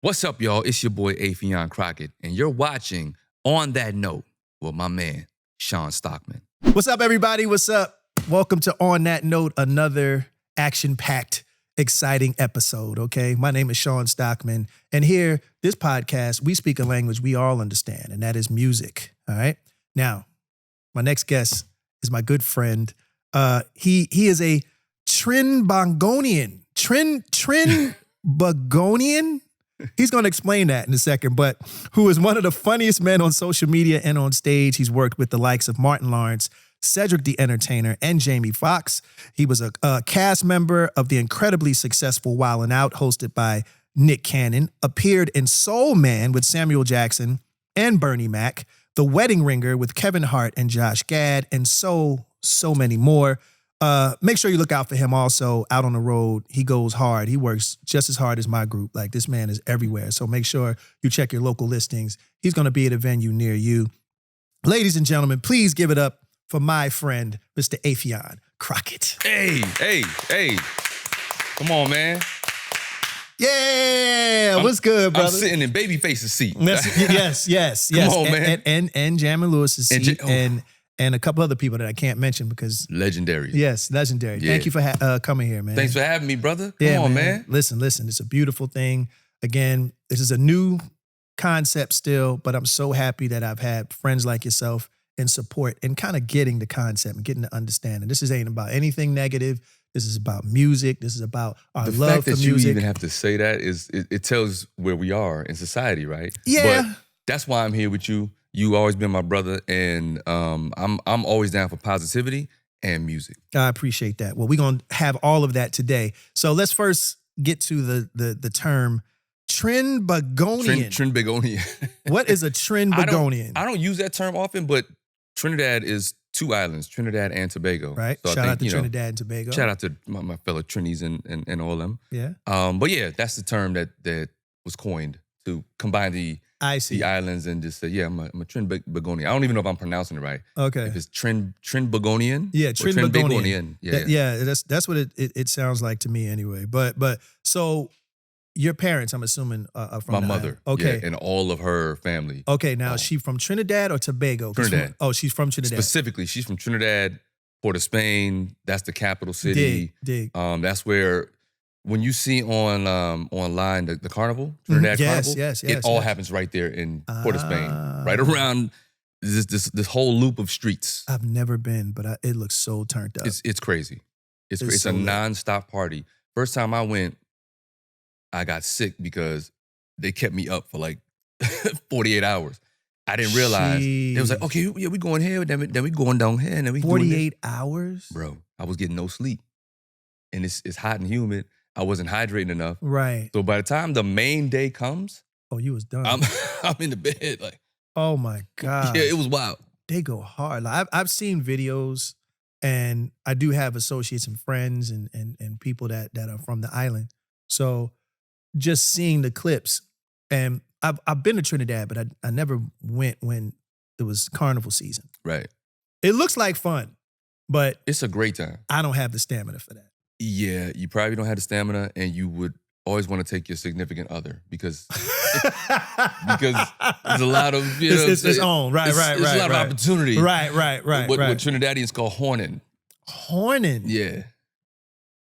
What's up, y'all? It's your boy, Affion Crockett, and you're watching On That Note with my man, Shawn Stockman. What's up, everybody? What's up? Welcome to On That Note, another action-packed, exciting episode, okay? My name is Shawn Stockman, and here, this podcast, we speak a language we all understand, and that is music, all right? Now, my next guest is my good friend. He is a Trinbagonian. Trinbagonian? He's going to explain that in a second, but who is one of the funniest men on social media and on stage. He's worked with the likes of Martin Lawrence, Cedric the Entertainer, and Jamie Foxx. He was a cast member of the incredibly successful Wild 'N Out, hosted by Nick Cannon, appeared in Soul Man with Samuel Jackson and Bernie Mac, The Wedding Ringer with Kevin Hart and Josh Gad, and so many more. Make sure you look out for him also out on the road. He goes hard. He works just as hard as my group. Like, this man is everywhere. So make sure you check your local listings. He's going to be at a venue near you. Ladies and gentlemen, please give it up for my friend, Mr. Affion Crockett. Hey. Come on, man. Yeah, what's good, brother? I'm sitting in Babyface's seat. Yes. Come on, man. And Jamie Lewis's seat and a couple other people that I can't mention because... Legendary. Yes, legendary. Yeah. Thank you for coming here, man. Thanks for having me, brother. Come on, man. Listen. It's a beautiful thing. Again, this is a new concept still, but I'm so happy that I've had friends like yourself in support and kind of getting the concept and getting to understand. And this ain't about anything negative. This is about music. This is about our love for music. The fact that you even have to say that it tells where we are in society, right? Yeah. But that's why I'm here with you. You always been my brother, and I'm always down for positivity and music. I appreciate that. Well, we're gonna have all of that today. So let's first get to the term Trinbagonian. Trinbagonian. What is a Trinbagonian? I don't use that term often, but Trinidad is two islands, Trinidad and Tobago. Right. So shout out to Trinidad and Tobago. Shout out to my fellow Trinis and all them. Yeah. But yeah, that's the term that was coined to combine the islands and just say, yeah, I'm a Trinbagonian. I don't even know if I'm pronouncing it right. Okay. If it's Trinbagonian. Yeah, Trinbagonian. Yeah, that's what it sounds like to me anyway. But so your parents, I'm assuming, are from my mother. Okay. Yeah, and all of her family. Okay, now is she from Trinidad or Tobago? Trinidad. She's from Trinidad. Specifically, she's from Trinidad, Port of Spain. That's the capital city. Dig. That's where, when you see online the carnival, Trinidad Carnival, it all happens right there in Port of Spain, right around this whole loop of streets. I've never been, but it looks so turned up. It's crazy. It's so a lit. nonstop party. First time I went, I got sick because they kept me up for like 48 hours. I didn't realize. It was like, okay, yeah, we going here, then we going down here, and then we 48 hours? Bro, I was getting no sleep. And it's hot and humid. I wasn't hydrating enough. Right. So by the time the main day comes, you was done. I'm in the bed like. Oh my God. Yeah, it was wild. They go hard. Like, I've seen videos, and I do have associates and friends and people that are from the island. So just seeing the clips, and I've been to Trinidad, but I never went when it was carnival season. Right. It looks like fun, but it's a great time. I don't have the stamina for that. Yeah, you probably don't have the stamina, and you would always want to take your significant other because there's a lot of, you know, it's on. Right. There's a lot of opportunity. Right. What Trinidadians call horning. Horning? Yeah.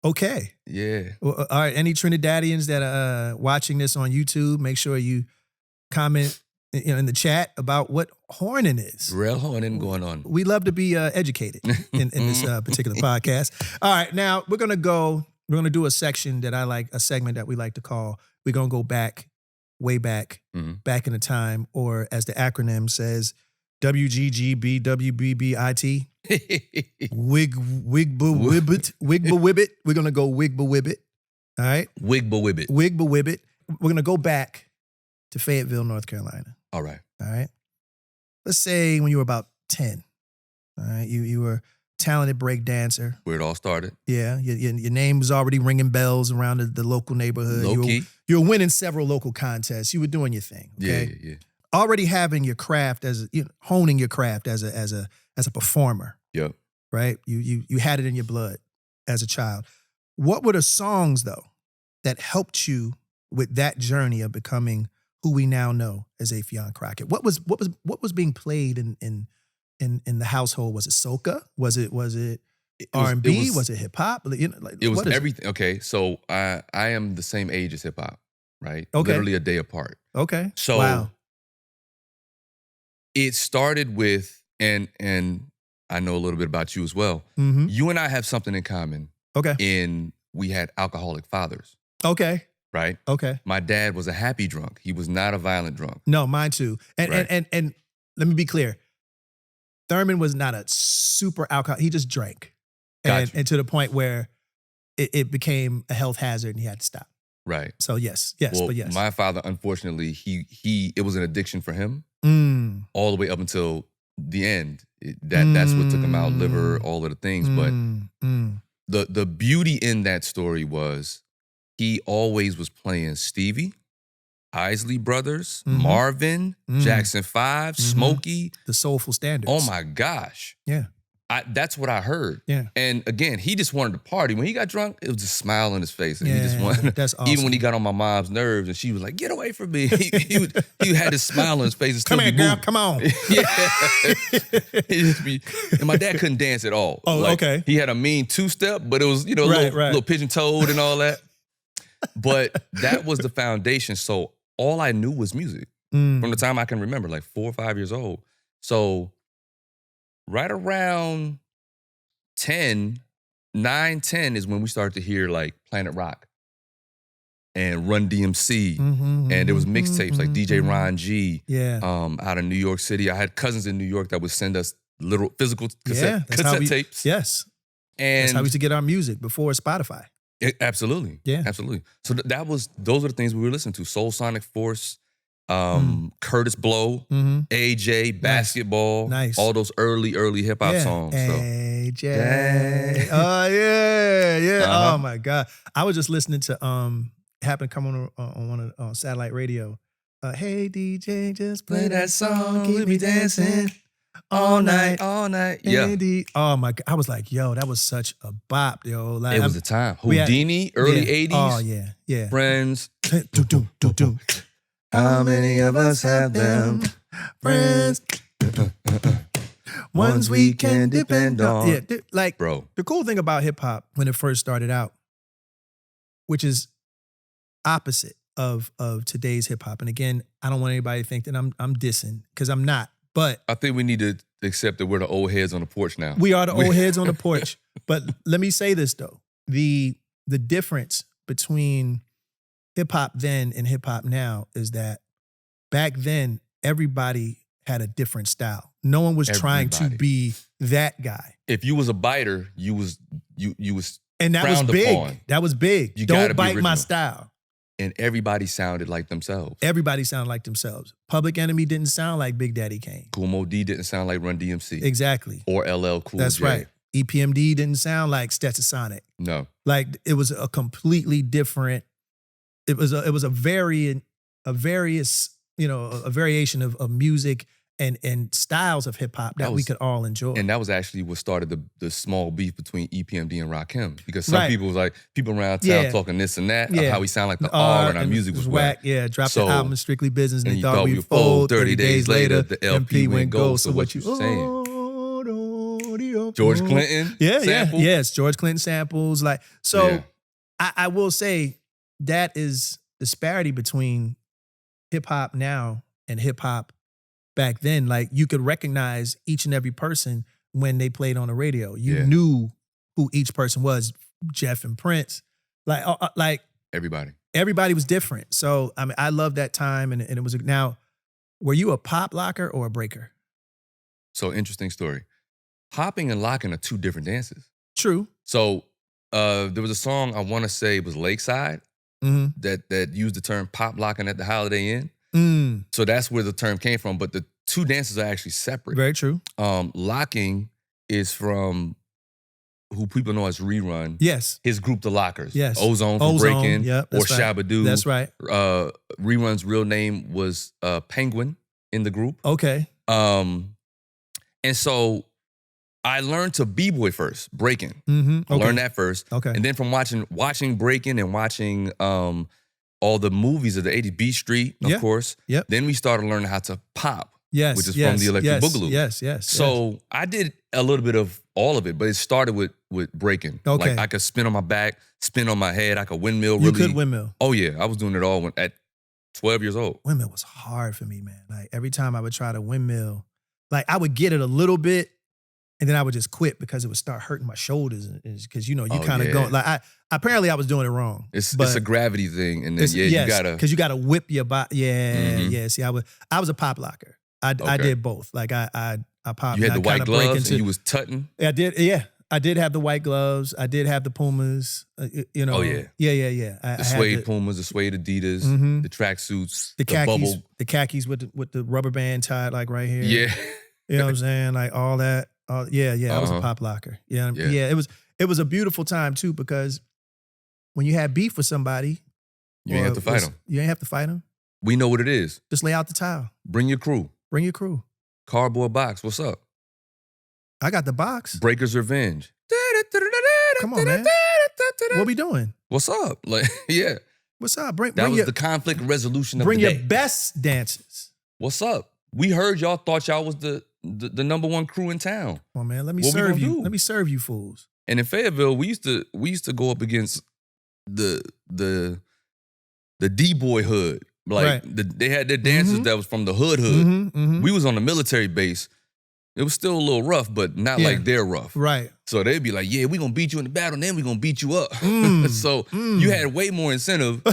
Okay. Yeah. Well, all right. Any Trinidadians that are watching this on YouTube, make sure you comment, in the chat about what horning is. Real horning going on. We love to be educated in this particular podcast. All right. Now we're gonna do a section that I like, a segment that we like to call. We're gonna go back, way back, back in the time, or as the acronym says, WGGBWBBIT. Wigba-wibbit. We're going to go wigba-wibbit. All right? Wigba-wibbit. Wigba-wibbit. We're going to go back to Fayetteville, North Carolina. All right. Let's say when you were about 10. All right? You were a talented break dancer. Where it all started. Yeah. Your name was already ringing bells around the local neighborhood. Low key. You were winning several local contests. You were doing your thing. Okay? Yeah. Already having your craft honing your craft as a performer. Yep. Right? You had it in your blood as a child. What were the songs though that helped you with that journey of becoming who we now know as Affion Crockett? What was being played in the household? Was it soca? Was it R&B? Was it hip hop? You know, like, it was what is everything. Okay, so I am the same age as hip hop, right? Okay. Literally a day apart. Okay. So wow. it started with, and I know a little bit about you as well. Mm-hmm. You and I have something in common. Okay. We had alcoholic fathers. Okay. Right? Okay. My dad was a happy drunk. He was not a violent drunk. No, mine too. And Right. and let me be clear. Thurman was not a super alcoholic. He just drank. Gotcha. And to the point where it became a health hazard and he had to stop. Right. So yes, Well, but yes. my father, unfortunately, it was an addiction for him all the way up until the end. That's what took him out, liver, all of the things. But the beauty in that story was he always was playing Stevie, Isley Brothers, Marvin, Jackson 5, Smokey. The soulful standards. Oh my gosh. Yeah. That's what I heard. Yeah. And again, he just wanted to party. When he got drunk, it was a smile on his face. And Yeah, he just wanted, that's awesome. even when he got on my mom's nerves and she was like, get away from me. He had his smile on his face. And still Come here, be girl. moving. Come on. And my dad couldn't dance at all. Oh, okay. He had a mean two-step, but it was, a little pigeon-toed and all that. But that was the foundation. So all I knew was music from the time I can remember, like 4 or 5 years old. So right around 10 is when we started to hear like Planet Rock and Run DMC. And there was mixtapes like DJ Ron G out of New York City. I had cousins in New York that would send us little physical cassette tapes. Yes. And that's how we used to get our music before Spotify. Absolutely. Yeah. Absolutely. So those were the things we were listening to. Soul Sonic Force, Curtis Blow, AJ, Basketball, Nice. all those early hip hop songs. AJ. Oh yeah. Oh my God. I was just listening to happened to come on one of satellite radio. Hey DJ, just play that song, keep me dancing all night. Yeah. Oh my God. I was like, yo, that was such a bop, yo. Like, It was the time. Houdini, early 80s. Oh yeah. Friends. Do. How many of us have them? Friends. Ones we can depend on. Yeah, like, bro. The cool thing about hip hop when it first started out, which is opposite of today's hip hop. And again, I don't want anybody to think that I'm dissing, because I'm not. But I think we need to accept that we're the old heads on the porch now. We are the old heads on the porch. But let me say this though. The difference between hip hop then and hip hop now is that back then everybody had a different style. No one was trying to be that guy. If you was a biter, you was and that was big. Upon. That was big. You Don't bite my style. And everybody sounded like themselves. Everybody sounded like themselves. Public Enemy didn't sound like Big Daddy Kane. Kool Moe Dee didn't sound like Run DMC. Exactly. Or LL Cool J. That's right. EPMD didn't sound like Stetsasonic. No. Like it was a completely different. It was a variation of music and styles of hip hop that we could all enjoy. And that was actually what started the small beef between EPMD and Rakim, because some people was like, people around town talking this and that, of how we sound like the R and our music was whack. Yeah, dropped the album Strictly Business and they thought we'd fold. 30 days later, the LP went gold. So what you saying? George Clinton sample? Yes, George Clinton samples. Like, so I will say that is disparity between hip hop now and hip hop back then. Like, you could recognize each and every person when they played on the radio. You knew who each person was. Jeff and Prince, like everybody was different. So I mean, I love that time, and it was now. Were you a pop locker or a breaker? So interesting story. Popping and locking are two different dances. True. So there was a song, I want to say it was Lakeside, that used the term pop locking at the Holiday Inn. So that's where the term came from. But the two dances are actually separate. Very true. Locking is from who people know as Rerun. Yes. His group, The Lockers. Yes. Ozone from Breaking. Yep, or Shabba-Doo. That's right. Rerun's real name was Penguin in the group. Okay. And so I learned to b-boy first, breaking. Okay. I learned that first. Okay. And then from watching breaking and watching all the movies of the 80s, Beat Street, of course. Yep. Then we started learning how to pop, Yes. which is from the Electric Boogaloo. Yes. So I did a little bit of all of it, but it started with breaking. Okay. Like I could spin on my back, spin on my head. I could windmill. You could windmill. Oh yeah, I was doing it all at 12 years old. Windmill was hard for me, man. Like every time I would try to windmill, like I would get it a little bit, and then I would just quit because it would start hurting my shoulders, because you kind of go like apparently I was doing it wrong. It's a gravity thing, and then you gotta because you gotta whip your body. Yeah. See, I was a pop locker. I did both. Like I popped. You had the white gloves and you was tutting. I did. Yeah, I did have the white gloves. I did have the Pumas. Oh yeah. Yeah. The suede Pumas, the suede Adidas, the tracksuits, the khakis with the rubber band tied like right here. Yeah. You know what I'm saying? Like all that. Yeah. I was a pop locker. Yeah. It was a beautiful time too, because when you had beef with somebody, you ain't have to fight them. You ain't have to fight them. We know what it is. Just lay out the towel. Bring your crew. Cardboard box. What's up? I got the box. Breaker's Revenge. Come on, man. What we doing? What's up? Like, yeah. What's up? That was the conflict resolution of the day. Bring your best dances. What's up? We heard y'all thought y'all was the number one crew in town. Come on, man. Let me serve you. Let me serve you fools. And in Fayetteville, we used to go up against the D-boy hood. Like they had their dancers that was from the hood. We was on the military base. It was still a little rough, but not like they're rough. Right. So they'd be like, yeah, we gonna beat you in the battle, and then we gonna beat you up. So you had way more incentive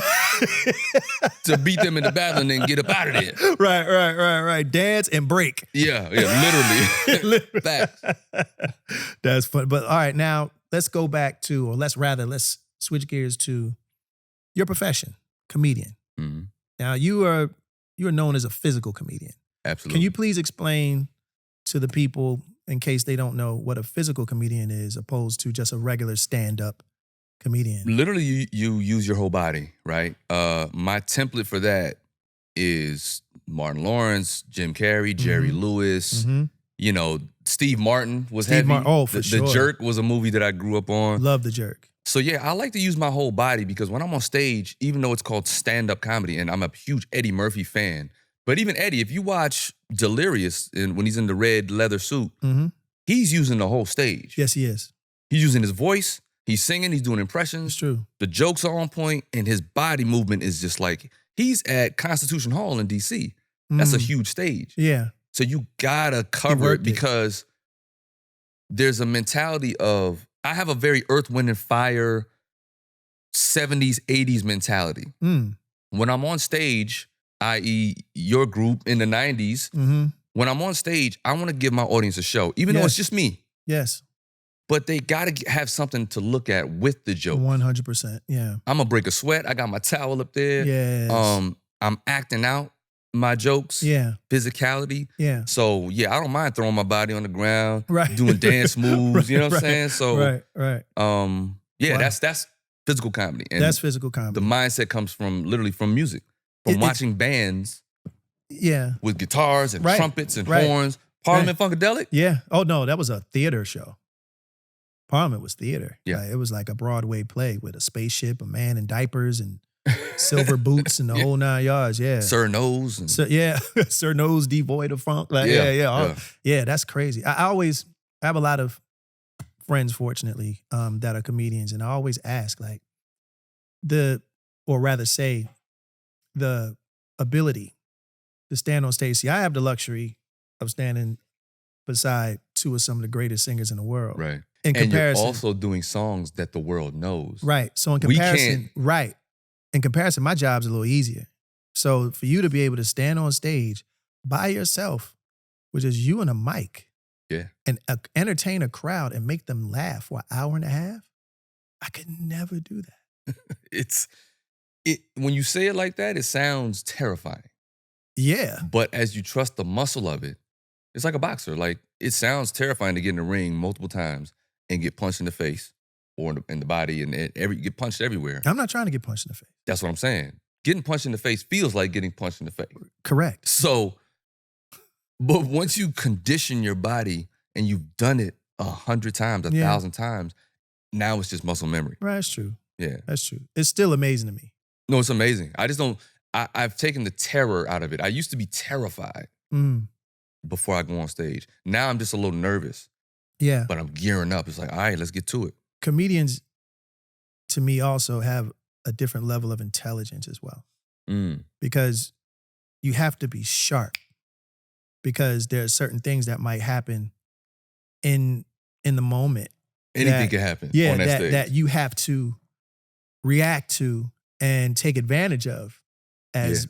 to beat them in the battle and then get up out of there. Right. Dance and break. Yeah, literally. Facts. That's fun. But all right, now let's go back to, or let's switch gears to your profession, comedian. Mm-hmm. Now you are known as a physical comedian. Absolutely. Can you please explain to the people, in case they don't know, what a physical comedian is opposed to just a regular stand-up comedian? Literally, you use your whole body, right? My template for that is Martin Lawrence, Jim Carrey, Jerry Lewis. You know, Steve Martin was heavy. For sure. The Jerk was a movie that I grew up on. Love The Jerk. So yeah, I like to use my whole body, because when I'm on stage, even though it's called stand-up comedy, and I'm a huge Eddie Murphy fan, but even Eddie, if you watch Delirious, and when he's in the red leather suit, he's using the whole stage. Yes, he is. He's using his voice, he's singing, he's doing impressions. It's true. The jokes are on point, and his body movement is just like, he's at Constitution Hall in DC. That's a huge stage. Yeah. So you gotta cover it, because there's a mentality of, I have a very Earth, Wind, and Fire 70s, 80s mentality. When I'm on stage, i.e. your group in the 90s, when I'm on stage, I want to give my audience a show, even though it's just me. Yes. But they got to have something to look at with the joke. 100%, yeah. I'm going to break a sweat. I got my towel up there. Yes. I'm acting out my jokes. Yeah. Physicality. Yeah. So, yeah, I don't mind throwing my body on the ground. Right. Doing dance moves, you know what I'm saying? So, right. Yeah, that's physical comedy. And that's physical comedy. The mindset comes literally from music. From watching bands with guitars and trumpets and horns. Parliament Funkadelic? Yeah. Oh, no, that was a theater show. Parliament was theater. Yeah. Like, it was like a Broadway play with a spaceship, a man in diapers, and silver boots, and the whole 9 yards. Yeah. Sir Nose. Sir Nose devoid of funk. Like, yeah, that's crazy. I have a lot of friends, fortunately, that are comedians, and I always ask, like, the ability to stand on stage. See, I have the luxury of standing beside two of some of the greatest singers in the world. Right. In comparison, and you're also doing songs that the world knows. Right. So in comparison, in comparison, my job's a little easier. So for you to be able to stand on stage by yourself, which is you and a mic, and entertain a crowd and make them laugh for an hour and a half, I could never do that. When you say it like that, it sounds terrifying. Yeah. But as you trust the muscle of it, it's like a boxer. Like, it sounds terrifying to get in the ring multiple times and get punched in the face or in the body and get punched everywhere. I'm not trying to get punched in the face. That's what I'm saying. Getting punched in the face feels like getting punched in the face. Correct. So, but once you condition your body and you've done it 100 times, 1,000 times, now it's just muscle memory. Right, that's true. Yeah. That's true. It's still amazing to me. No, it's amazing. I just don't. I've taken the terror out of it. I used to be terrified before I go on stage. Now I'm just a little nervous. Yeah. But I'm gearing up. It's like, all right, let's get to it. Comedians, to me, also have a different level of intelligence as well. Because you have to be sharp. Because there are certain things that might happen in the moment. Anything can happen on that stage. That you have to react to and take advantage of as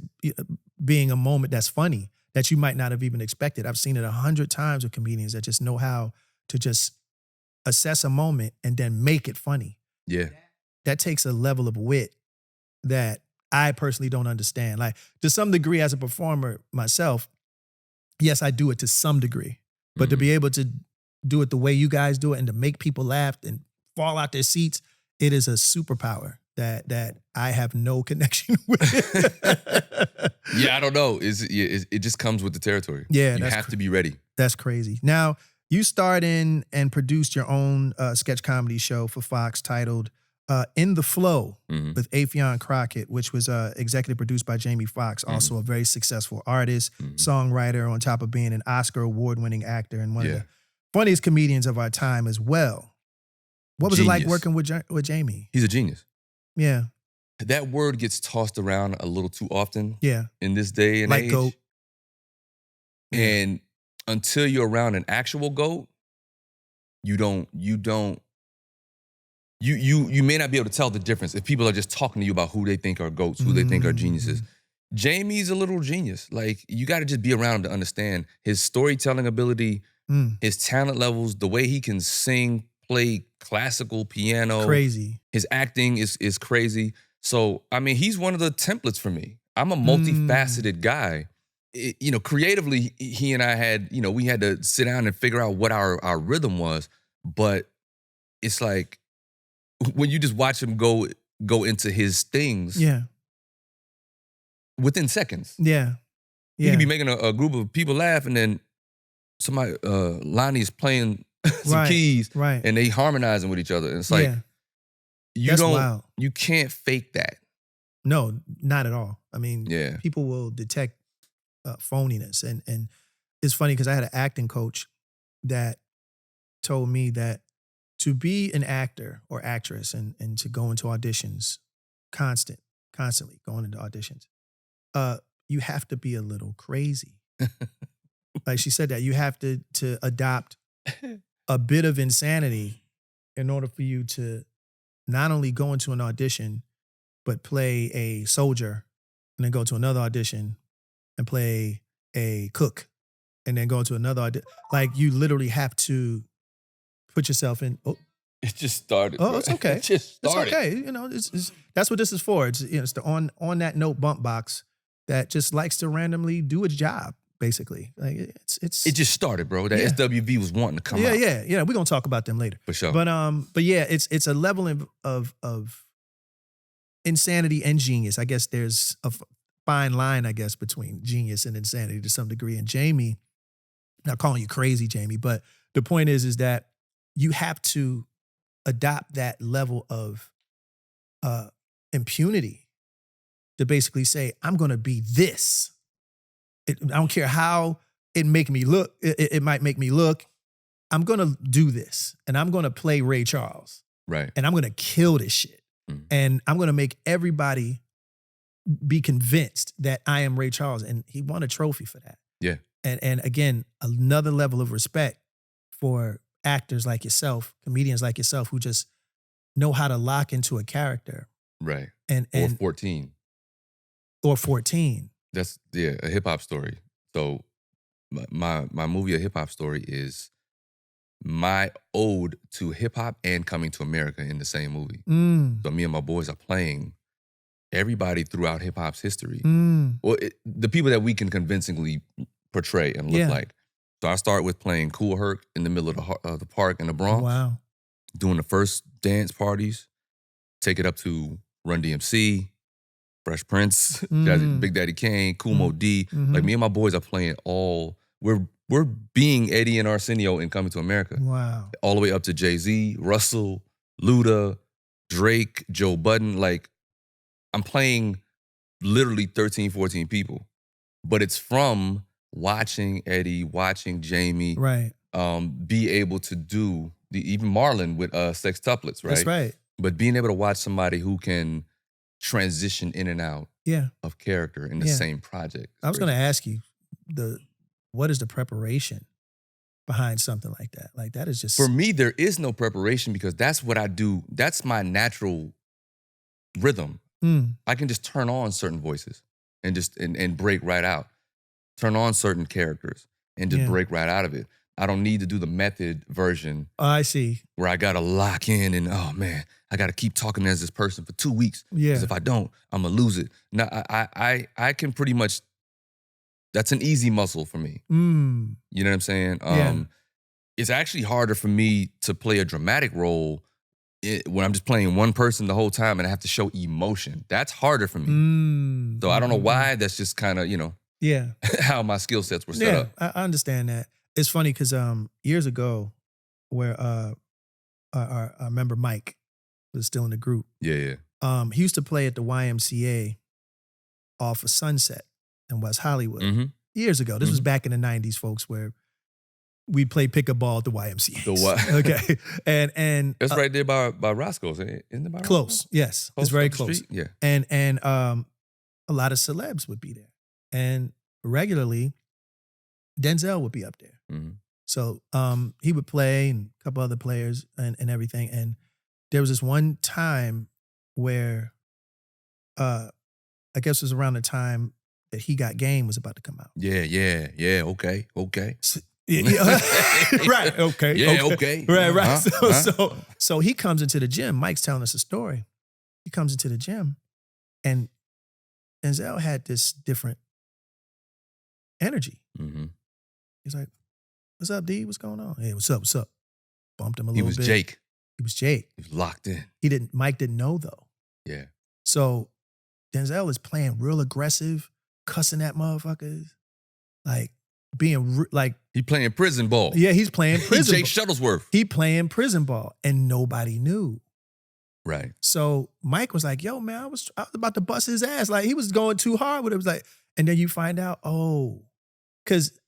being a moment that's funny, that you might not have even expected. I've seen it 100 times with comedians that just know how to just assess a moment and then make it funny. Yeah. That takes a level of wit that I personally don't understand. Like, to some degree, as a performer myself, yes, I do it to some degree. But to be able to do it the way you guys do it and to make people laugh and fall out their seats, it is a superpower that I have no connection with. Yeah, I don't know. It just comes with the territory. Yeah, you have to be ready. That's crazy. Now, you starred in and produced your own sketch comedy show for Fox titled In the Flow with Affion Crockett, which was executive produced by Jamie Foxx, also a very successful artist, songwriter, on top of being an Oscar award-winning actor and one of the funniest comedians of our time as well. What was it like working with Jamie? He's a genius. Yeah. That word gets tossed around a little too often in this day and age. Goat. And until you're around an actual GOAT, you may not be able to tell the difference if people are just talking to you about who they think are GOATs, who they think are geniuses. Jamie's a little genius. Like, you got to just be around him to understand his storytelling ability, his talent levels, the way he can sing, play classical piano. Crazy. His acting is crazy. So, I mean, he's one of the templates for me. I'm a multifaceted guy. Creatively, he and I had, we had to sit down and figure out what our rhythm was. But it's like, when you just watch him go into his things, within seconds. He could be making a group of people laugh, and then somebody, Lonnie's playing some keys, and they harmonizing with each other. And it's like, you can't fake that. No, not at all. I mean, people will detect phoniness. And it's funny because I had an acting coach that told me that to be an actor or actress and to go into auditions constantly going into auditions, you have to be a little crazy. Like she said that you have to adopt a bit of insanity in order for you to not only go into an audition, but play a soldier and then go to another audition and play a cook and then go to another audition. Like, you literally have to put yourself in. Oh, it just started. Oh, it's okay. It just started. It's okay. It's what this is for. It's the on that note bump box that just likes to randomly do its job. Basically, like it just started, bro. That SWV was wanting to come out. Yeah. We're gonna talk about them later for sure. But yeah, it's a level of insanity and genius. I guess there's a fine line, I guess, between genius and insanity to some degree. And Jamie, not calling you crazy, Jamie, but the point is that you have to adopt that level of impunity to basically say, I'm gonna be this. I don't care how it make me look. It might make me look. I'm gonna do this, and I'm gonna play Ray Charles, right? And I'm gonna kill this shit, and I'm gonna make everybody be convinced that I am Ray Charles. And he won a trophy for that. Yeah. And again, another level of respect for actors like yourself, comedians like yourself, who just know how to lock into a character, right? Or 14. Or 14. That's a hip hop story. So my movie, A Hip Hop Story, is my ode to hip hop and coming to America in the same movie. So me and my boys are playing everybody throughout hip hop's history. Well, the people that we can convincingly portray and look like. So I start with playing Kool Herc in the middle of the park in the Bronx. Wow. Doing the first dance parties. Take it up to Run DMC. Fresh Prince, Big Daddy Kane, Kool Mo D. Like, me and my boys are playing we're being Eddie and Arsenio in Coming to America. Wow. All the way up to Jay-Z, Russell, Luda, Drake, Joe Budden. Like, I'm playing literally 13, 14 people. But it's from watching Eddie, watching Jamie, Right. be able to do even Marlon with sextuplets, right? That's right. But being able to watch somebody who can transition in and out of character in the same project. I was going to ask you, what is the preparation behind something like that? Like that is just... For me, there is no preparation because that's what I do. That's my natural rhythm. I can just turn on certain voices and just and break right out. Turn on certain characters and just break right out of it. I don't need to do the method version. Oh, I see. Where I got to lock in and, oh man, I got to keep talking as this person for 2 weeks. Yeah. Because if I don't, I'm going to lose it. Now, I can pretty much, that's an easy muscle for me. You know what I'm saying? It's actually harder for me to play a dramatic role when I'm just playing one person the whole time and I have to show emotion. That's harder for me. So I don't know why. That's just kind of, how my skill sets were set up. I understand that. It's funny because years ago, where our member Mike was still in the group. Yeah. He used to play at the YMCA off of Sunset in West Hollywood years ago. This was back in the 90s, folks, where we played pickup ball at the YMCA. The what? Okay. And it's right there by Roscoe's, isn't it? By close, Roscoe's? yes. Close it's very close. Street? Yeah. And a lot of celebs would be there. And regularly, Denzel would be up there. So he would play and a couple other players and everything. And there was this one time where I guess it was around the time that He Got Game was about to come out. Yeah. Okay. So, right. Okay. Yeah. Okay. Right. So he comes into the gym. Mike's telling us a story. He comes into the gym, and Denzel had this different energy. He's like, "What's up, D? What's going on? Hey, what's up? What's up?" Bumped him a little bit. He was Jake. He was locked in. Mike didn't know though. Yeah. So Denzel is playing real aggressive, cussing at motherfuckers, like being he playing prison ball. Yeah, he's playing prison. Jake Shuttlesworth. He playing prison ball, and nobody knew. Right. So Mike was like, "Yo, man, I was about to bust his ass. Like he was going too hard with it." It was like, and then you find out, because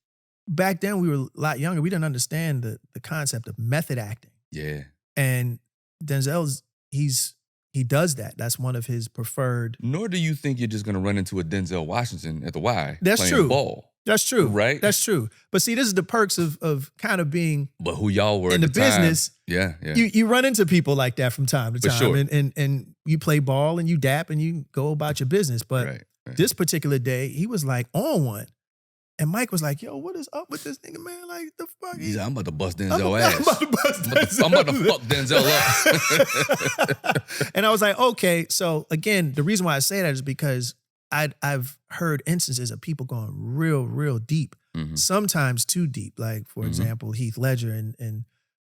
back then we were a lot younger. We didn't understand the concept of method acting. Yeah. And Denzel's he does that. That's one of his preferred. Nor do you think you're just going to run into a Denzel Washington at the Y. That's playing true. Ball. That's true. Right? That's true. But see, this is the perks of kind of being but who y'all were in at the time. business. Yeah. You run into people like that from time to For time. sure. And you play ball and you dap and you go about your business. But Right. this particular day, he was like on one. And Mike was like, "Yo, what is up with this nigga, man? Like, the fuck?" He's like, I'm about to bust Denzel ass. I'm about to bust Denzel. I'm about to fuck Denzel up. And I was like, okay. So again, the reason why I say that is because I've heard instances of people going real, real deep, sometimes too deep. Like, for example, Heath Ledger and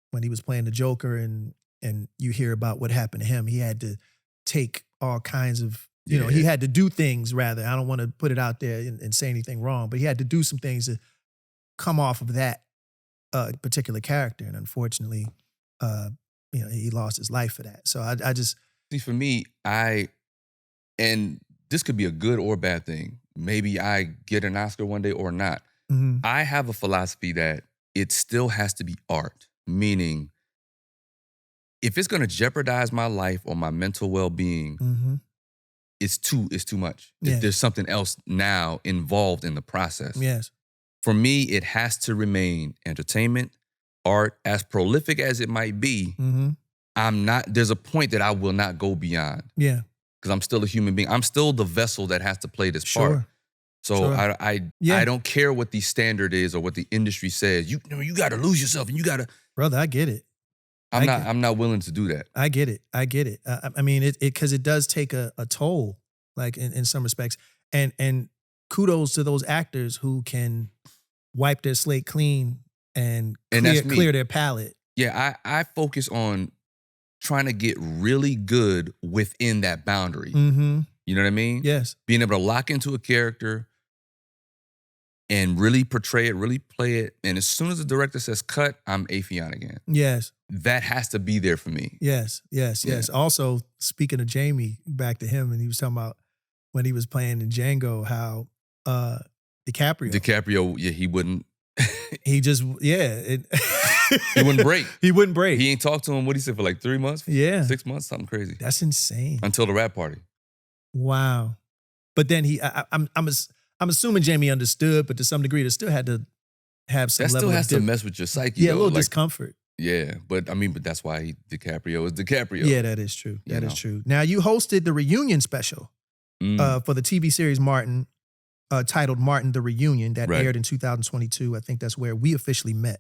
when he was playing the Joker and you hear about what happened to him, he had to take all kinds of, he had to do things rather. I don't want to put it out there and say anything wrong, but he had to do some things to come off of that particular character. And unfortunately, he lost his life for that. So I just... See, for me, and this could be a good or bad thing. Maybe I get an Oscar one day or not. I have a philosophy that it still has to be art, meaning if it's going to jeopardize my life or my mental well-being, it's too much. Yeah. There's something else now involved in the process. Yes. For me, it has to remain entertainment, art, as prolific as it might be. There's a point that I will not go beyond. Yeah. Because I'm still a human being. I'm still the vessel that has to play this part. So I don't care what the standard is or what the industry says. You got to lose yourself and you got to. Brother, I get it. I'm not willing to do that. I get it. I mean, because it does take a toll, like in some respects. And kudos to those actors who can wipe their slate clean and clear their palate. Yeah, I focus on trying to get really good within that boundary. You know what I mean? Yes. Being able to lock into a character and really portray it, really play it. And as soon as the director says cut, I'm Affion again. Yes. that has to be there for me. Yes. Also, speaking of Jamie, back to him, and he was talking about when he was playing in Django, how DiCaprio, yeah, he wouldn't. He just, he wouldn't break. He wouldn't break. He ain't talked to him, what he said, for like 3 months? Yeah. 6 months? Something crazy. That's insane. Until the rap party. Wow. But then I'm assuming Jamie understood, but to some degree, it still had to have some that level still has to mess with your psyche. Yeah, though. a little discomfort. Yeah, but that's why DiCaprio is DiCaprio. Yeah, that is true. That is true. Now, you hosted the reunion special for the TV series Martin, titled Martin the Reunion, that aired in 2022. I think that's where we officially met.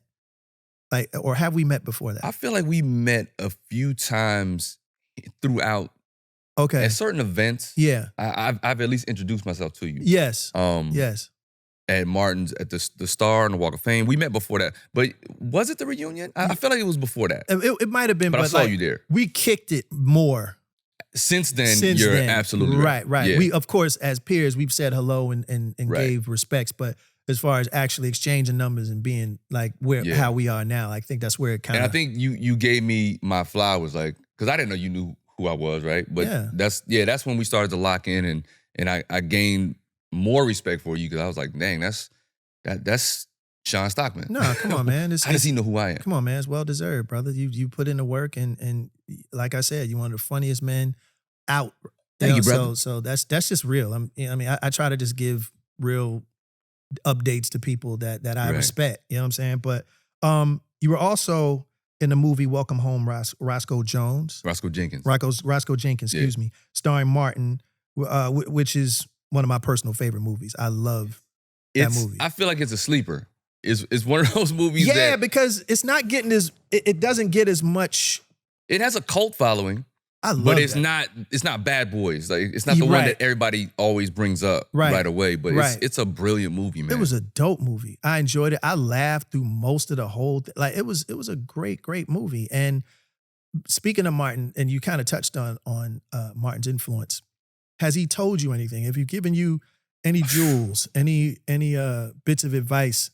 Or have we met before that? I feel like we met a few times throughout. Okay. At certain events. Yeah. I've at least introduced myself to you. Yes. Yes. At Martin's, at the Star and the Walk of Fame. We met before that. But was it the reunion? I feel like it was before that. It might have been, but I saw you there. We kicked it more. Since then, you're absolutely right. Yeah. We, of course, as peers, we've said hello and gave respects, but as far as actually exchanging numbers and being like how we are now, I think that's where it kind of. And I think you gave me my flowers, like, because I didn't know you knew who I was, right? But that's when we started to lock in, and I gained more respect for you, because I was like, dang, that's Shawn Stockman. No, come on, man. How does he know who I am? Come on, man. It's well deserved, brother. You put in the work, and like I said, you're one of the funniest men out. Thank you, brother. So that's just real. I try to just give real updates to people that I respect. You know what I'm saying? But you were also in the movie Welcome Home, Roscoe Jenkins, excuse me, starring Martin, which is one of my personal favorite movies. I love that movie. I feel like it's a sleeper. It's one of those movies because it's not getting it doesn't get as much. It has a cult following. I love but it's not Bad Boys. Like, it's not the one that everybody always brings up right away. But it's a brilliant movie, man. It was a dope movie. I enjoyed it. I laughed through most of the whole thing. Like, it was a great movie. And speaking of Martin, and you kind of touched on Martin's influence, has he told you anything? Have you given you any jewels, any bits of advice?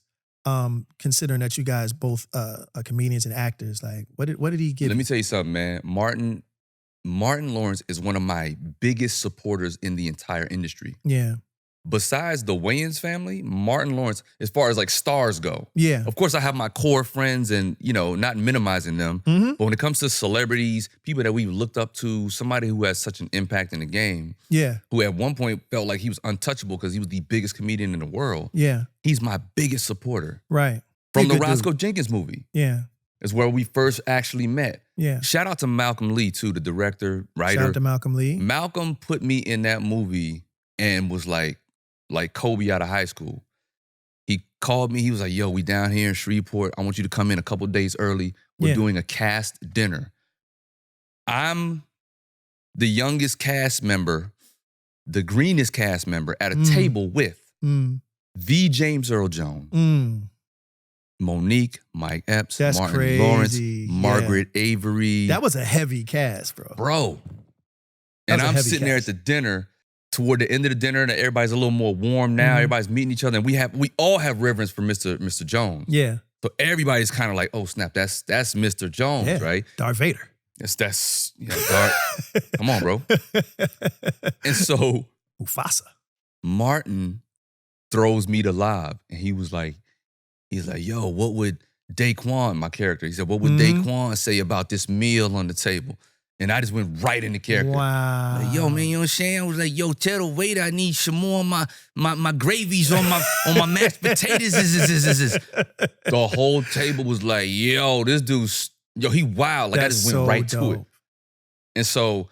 Considering that you guys both are comedians and actors, like what did he give? Let me tell you something, man. Martin Lawrence is one of my biggest supporters in the entire industry. Yeah. Besides the Wayans family, Martin Lawrence, as far as like stars go. Yeah. Of course, I have my core friends and, not minimizing them. Mm-hmm. But when it comes to celebrities, people that we've looked up to, somebody who has such an impact in the game. Yeah. Who at one point felt like he was untouchable because he was the biggest comedian in the world. Yeah. He's my biggest supporter. Right. From the Roscoe Jenkins movie. Yeah. Is where we first actually met. Yeah. Shout out to Malcolm Lee, too, the director, writer. Shout out to Malcolm Lee. Malcolm put me in that movie and was like Kobe out of high school. He called me. He was like, yo, we down here in Shreveport. I want you to come in a couple days early. We're doing a cast dinner. I'm the youngest cast member, the greenest cast member at a table with the James Earl Jones. Monique, Mike Epps, Martin crazy. Lawrence, Margaret Avery. That was a heavy cast, bro. And I'm sitting there at the dinner, toward the end of the dinner, and everybody's a little more warm now. Everybody's meeting each other, and we all have reverence for Mr. Jones. Yeah. So everybody's kind of like, oh snap, that's Mr. Jones, right? Darth Vader. That's Darth. Come on, bro. And so Mufasa. Martin throws me the lob, and he's like, yo, what would Daquan, my character, he said, what would Daquan say about this meal on the table? And I just went right into character. Wow. Like, yo, man, you know what I'm saying? I was like, yo, tell the waiter I need some more of my gravies on my mashed potatoes. The whole table was like, yo, this dude's, he wild. Like, I just went right to it. And so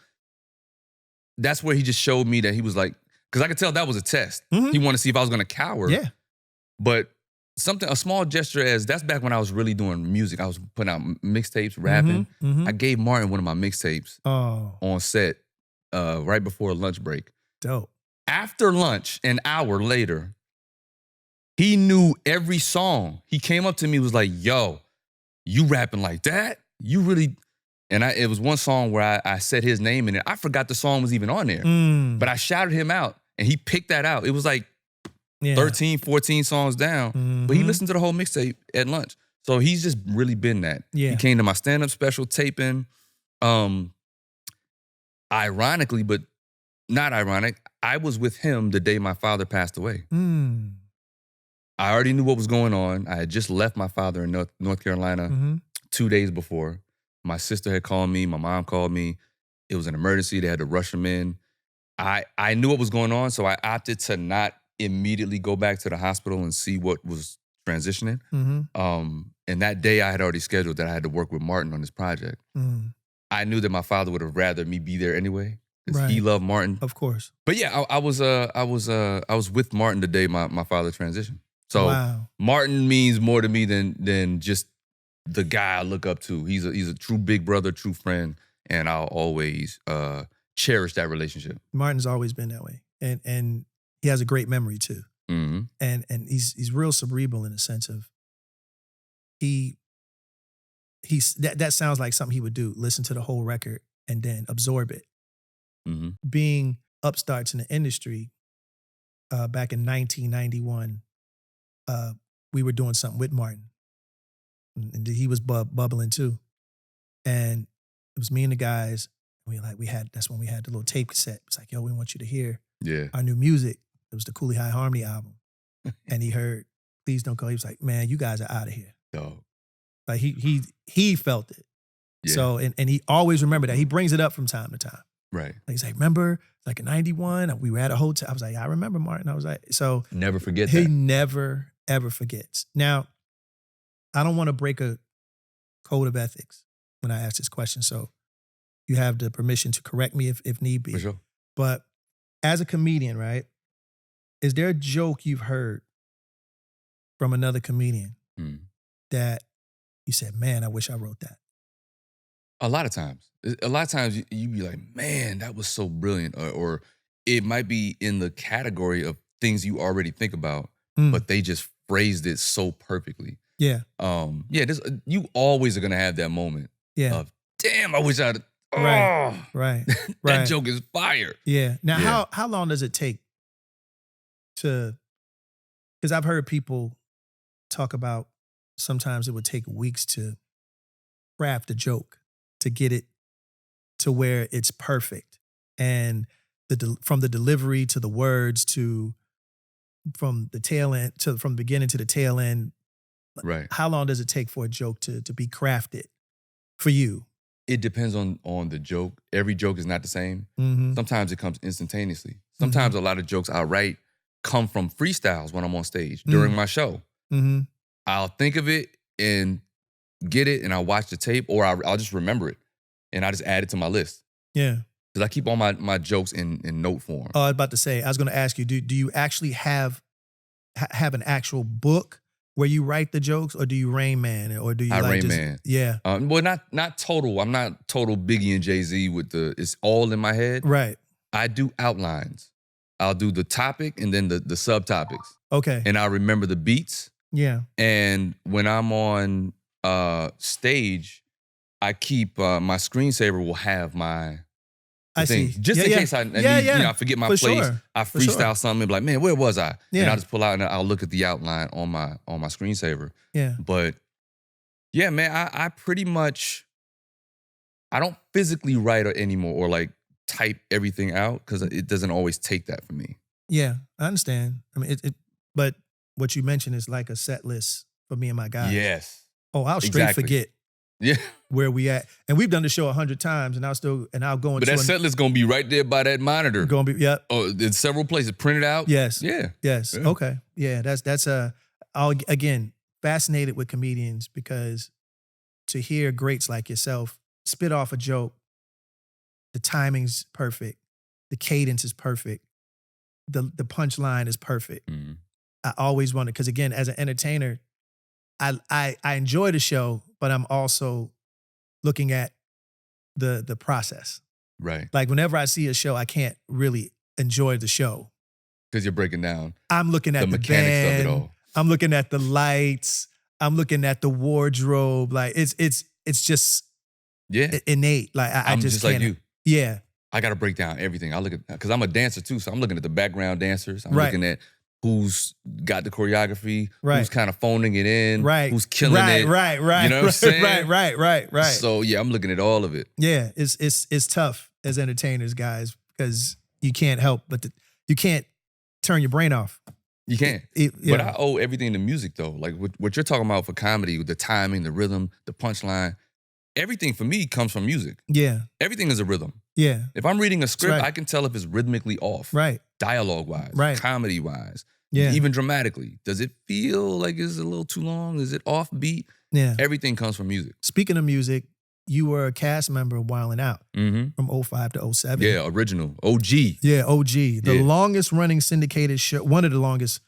that's where he just showed me that he was like, because I could tell that was a test. He wanted to see if I was going to cower. Yeah. But a small gesture that's back when I was really doing music. I was putting out mixtapes, rapping. I gave Martin one of my mixtapes on set right before a lunch break. Dope. After lunch, an hour later, he knew every song. He came up to me and was like, yo, you rapping like that? You really... And it was one song where I said his name in it. I forgot the song was even on there. But I shouted him out, and he picked that out. It was like 13, 14 songs down. But he listened to the whole mixtape at lunch. So he's just really been that. Yeah. He came to my stand-up special taping. Ironically, but not ironic, I was with him the day my father passed away. I already knew what was going on. I had just left my father in North Carolina 2 days before. My sister had called me. My mom called me. It was an emergency. They had to rush him in. I knew what was going on, so I opted to not immediately go back to the hospital and see what was transitioning. And that day I had already scheduled that I had to work with Martin on this project. I knew that my father would have rather me be there anyway, because he loved Martin. Of course. But yeah, I was with Martin the day my father transitioned. So Martin means more to me than just the guy I look up to. He's a true big brother, true friend, and I'll always cherish that relationship. Martin's always been that way, and he has a great memory too. And he's real cerebral in the sense of that sounds like something he would do. Listen to the whole record and then absorb it. Being upstarts in the industry, back in 1991, we were doing something with Martin, and he was bubbling too. And it was me and the guys. That's when we had the little tape cassette. It's like, yo, we want you to hear our new music. It was the Cooley High Harmony album. And he heard Please Don't Go. He was like, man, you guys are out of here. Dog. Like he felt it. Yeah. So, and he always remembered that. He brings it up from time to time. Right. Like, he's like, remember, like in 91, we were at a hotel. I was like, I remember Martin. I was like, so. Never forget that. He that. never, ever forgets. Now, I don't want to break a code of ethics when I ask this question. So you have the permission to correct me if need be. For sure. But as a comedian, right, is there a joke you've heard from another comedian that you said, man, I wish I wrote that? A lot of times you be like, man, that was so brilliant. Or it might be in the category of things you already think about, but they just phrased it so perfectly. Yeah. You always are going to have that moment of, damn, I wish I'd, Right. That joke is fire. Yeah. Now, how long does it take to, because I've heard people talk about sometimes it would take weeks to craft a joke, to get it to where it's perfect. And from the delivery to the words to from the tail end from the beginning to the tail end. Right. How long does it take for a joke to be crafted for you? It depends on the joke. Every joke is not the same. Sometimes it comes instantaneously. Sometimes a lot of jokes I write come from freestyles when I'm on stage during my show. I'll think of it and get it, and I'll watch the tape, or I'll just remember it, and I just add it to my list. Yeah. Because I keep all my jokes in note form. Oh, I was about to say, I was going to ask you, do you actually have an actual book where you write the jokes, or do you Rain Man, or do you Rain Man? Yeah. Well, not total. I'm not total Biggie and Jay-Z with it's all in my head. Right. I do outlines. I'll do the topic and then the subtopics. Okay. And I'll remember the beats. Yeah. And when I'm on stage, I keep my screensaver will have my thing. See. Just in case I forget my place. Sure. I freestyle something and be like, man, where was I? Yeah. And I'll just pull out and I'll look at the outline on my screensaver. Yeah. But yeah, man, I pretty much, I don't physically write anymore or like type everything out because it doesn't always take that for me. Yeah, I understand. I mean, but what you mentioned is like a set list for me and my guys. Yes. Oh, I'll straight forget. Yeah. Where we at. And we've done the show 100 times and I'll go into But that set list gonna be right there by that monitor. Gonna be, yep. Oh, in several places, printed out. Yes. Yeah. Yes. Yeah. Okay. Yeah, that's again, fascinated with comedians because to hear greats like yourself spit off a joke, the timing's perfect, the cadence is perfect, the punchline is perfect. I always wonder, because again, as an entertainer, I enjoy the show, but I'm also looking at the process. Right. Like whenever I see a show, I can't really enjoy the show. Because you're breaking down. I'm looking at the mechanics band, of it all. I'm looking at the lights. I'm looking at the wardrobe. Like it's just innate. Like I'm just like you. Yeah. I got to break down everything. I look at, because I'm a dancer too, so I'm looking at the background dancers. I'm looking at who's got the choreography, Right. who's kind of phoning it in, Right. who's killing it. Right. You know what I'm saying? Right. So yeah, I'm looking at all of it. Yeah, it's tough as entertainers, guys, because you can't help but you can't turn your brain off. You can't. But I owe everything to music though. Like what you're talking about for comedy, with the timing, the rhythm, the punchline, everything for me comes from music. Yeah. Everything is a rhythm. Yeah. If I'm reading a script, right. I can tell if it's rhythmically off. Right. Dialogue-wise, right. comedy-wise, yeah. even dramatically. Does it feel like it's a little too long? Is it offbeat? Yeah. Everything comes from music. Speaking of music, you were a cast member of Wildin' Out from 05 to 07. Yeah, original. OG. Yeah, OG. The longest running syndicated show, one of the longest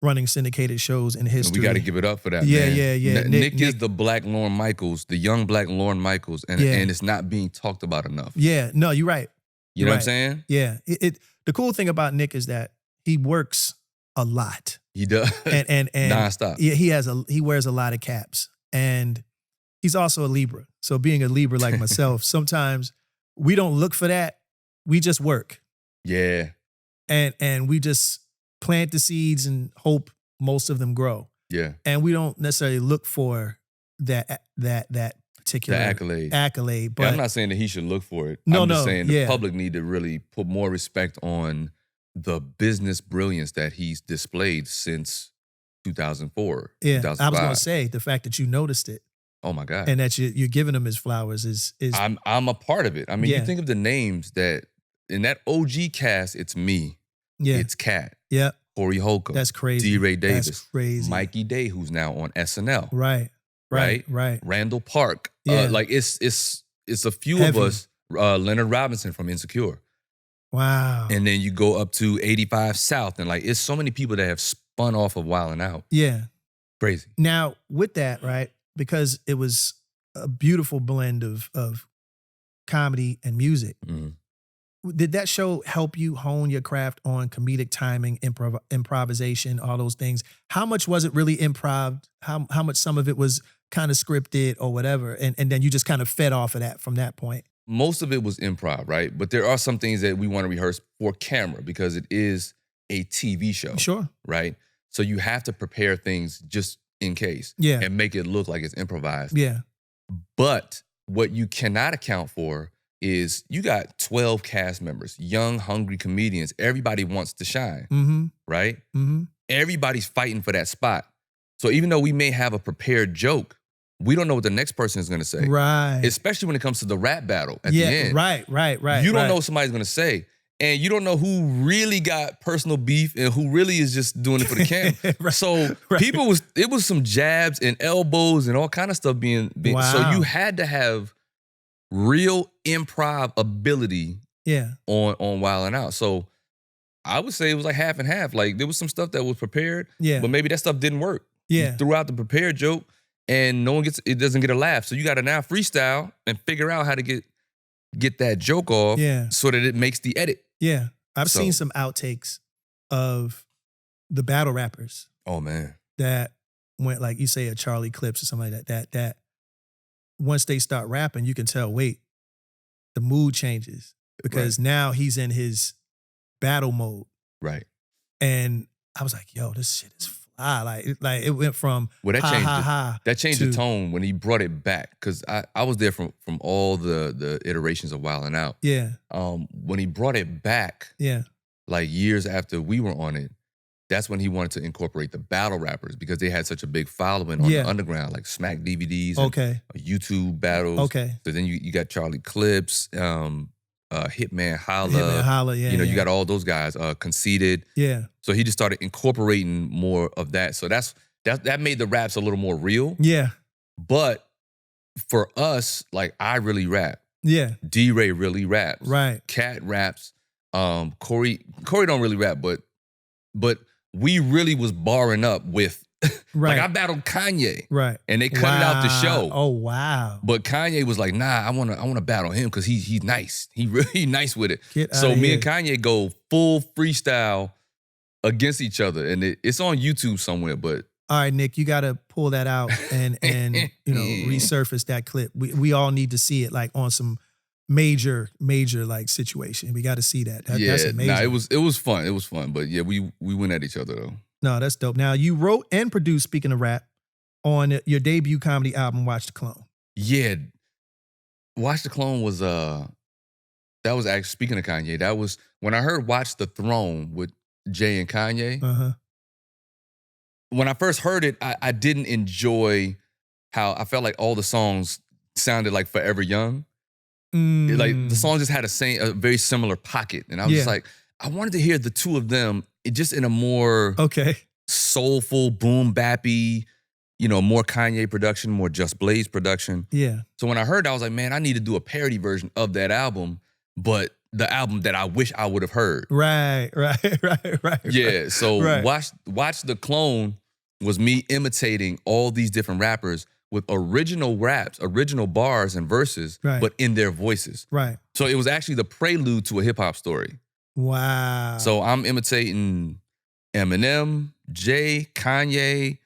running syndicated shows in history. We got to give it up for that, yeah, man. Yeah. Nick is the black Lorne Michaels, the young black Lorne Michaels, and it's not being talked about enough. Yeah, no, you're right. You know what I'm saying? Yeah. The cool thing about Nick is that he works a lot. He does. And nonstop. Yeah, he wears a lot of caps. And he's also a Libra. So being a Libra like myself, sometimes we don't look for that. We just work. Yeah. And we just plant the seeds and hope most of them grow. Yeah. And we don't necessarily look for that particular accolade. But yeah, I'm not saying that he should look for it. I'm just saying the public need to really put more respect on the business brilliance that he's displayed since 2004. Yeah, 2005. I was going to say the fact that you noticed it. Oh my God. And that you're giving him his flowers is I'm a part of it. I mean, you think of the names that in that OG cast, it's me. Yeah. It's Cat. Yeah. Corey Holcomb. That's crazy. D-Ray Davis. That's crazy. Mikey Day, who's now on SNL. Right. Randall Park. Yeah. Like it's a few of us. Leonard Robinson from Insecure. Wow. And then you go up to 85 South, and like it's so many people that have spun off of Wildin' Out. Yeah. Crazy. Now, with that, right, because it was a beautiful blend of comedy and music, did that show help you hone your craft on comedic timing, improvisation, all those things? How much was it really improv? How much some of it was kind of scripted or whatever? And then you just kind of fed off of that from that point? Most of it was improv, right? But there are some things that we want to rehearse for camera because it is a TV show. Sure. Right? So you have to prepare things just in case. Yeah. And make it look like it's improvised. Yeah. But what you cannot account for is you got 12 cast members, young, hungry comedians. Everybody wants to shine, right? Everybody's fighting for that spot. So even though we may have a prepared joke, we don't know what the next person is going to say. Right. Especially when it comes to the rap battle at the end. Right. You don't know what somebody's going to say. And you don't know who really got personal beef and who really is just doing it for the camera. So it was some jabs and elbows and all kind of stuff being wow. So you had to have real improv ability on Wildin' Out. So I would say it was like half and half. Like there was some stuff that was prepared, but maybe that stuff didn't work. Yeah. You threw out the prepared joke and it doesn't get a laugh. So you got to now freestyle and figure out how to get that joke off so that it makes the edit. Yeah. I've seen some outtakes of the battle rappers. Oh man. That went like you say a Charlie Clips or something like that once they start rapping, you can tell, wait, the mood changes because now he's in his battle mode. Right. And I was like, yo, this shit is fly. Like it went from that changed the tone when he brought it back. Cause I was there from all the iterations of Wildin' Out. Yeah. When he brought it back, like years after we were on it, that's when he wanted to incorporate the battle rappers because they had such a big following on the underground, like Smack DVDs, and YouTube battles. Okay. So then you got Charlie Clips, Hitman Holla. You got all those guys, Conceited. Yeah. So he just started incorporating more of that. So that made the raps a little more real. Yeah. But for us, like I really rap. Yeah. D-Ray really raps. Right. Cat raps. Corey don't really rap, but we really was barring up with like I battled Kanye. Right. And they cut it out the show. Oh wow. But Kanye was like, nah, I wanna battle him because he's nice. He really nice with it. So me and Kanye go full freestyle against each other. And it's on YouTube somewhere, but all right, Nick, you gotta pull that out and resurface that clip. We all need to see it like on some major like situation. We got to see that. That's amazing. Nah, it was fun. It was fun. But yeah, we went at each other though. No, that's dope. Now, you wrote and produced, speaking of rap, on your debut comedy album, Watch the Clone. Yeah. Watch the Clone was, that was actually, speaking of Kanye, that was, when I heard Watch the Throne with Jay and Kanye, when I first heard it, I didn't enjoy how I felt like all the songs sounded like Forever Young. Like the song just had a very similar pocket. And I was just like, I wanted to hear the two of them just in a more soulful, boom bappy, more Kanye production, more Just Blaze production. Yeah. So when I heard that, I was like, man, I need to do a parody version of that album, but the album that I wish I would have heard. Right. Yeah. So Watch the Clone was me imitating all these different rappers with original raps, original bars and verses, but in their voices. Right. So it was actually the prelude to a hip hop story. Wow. So I'm imitating Eminem, Jay, Kanye,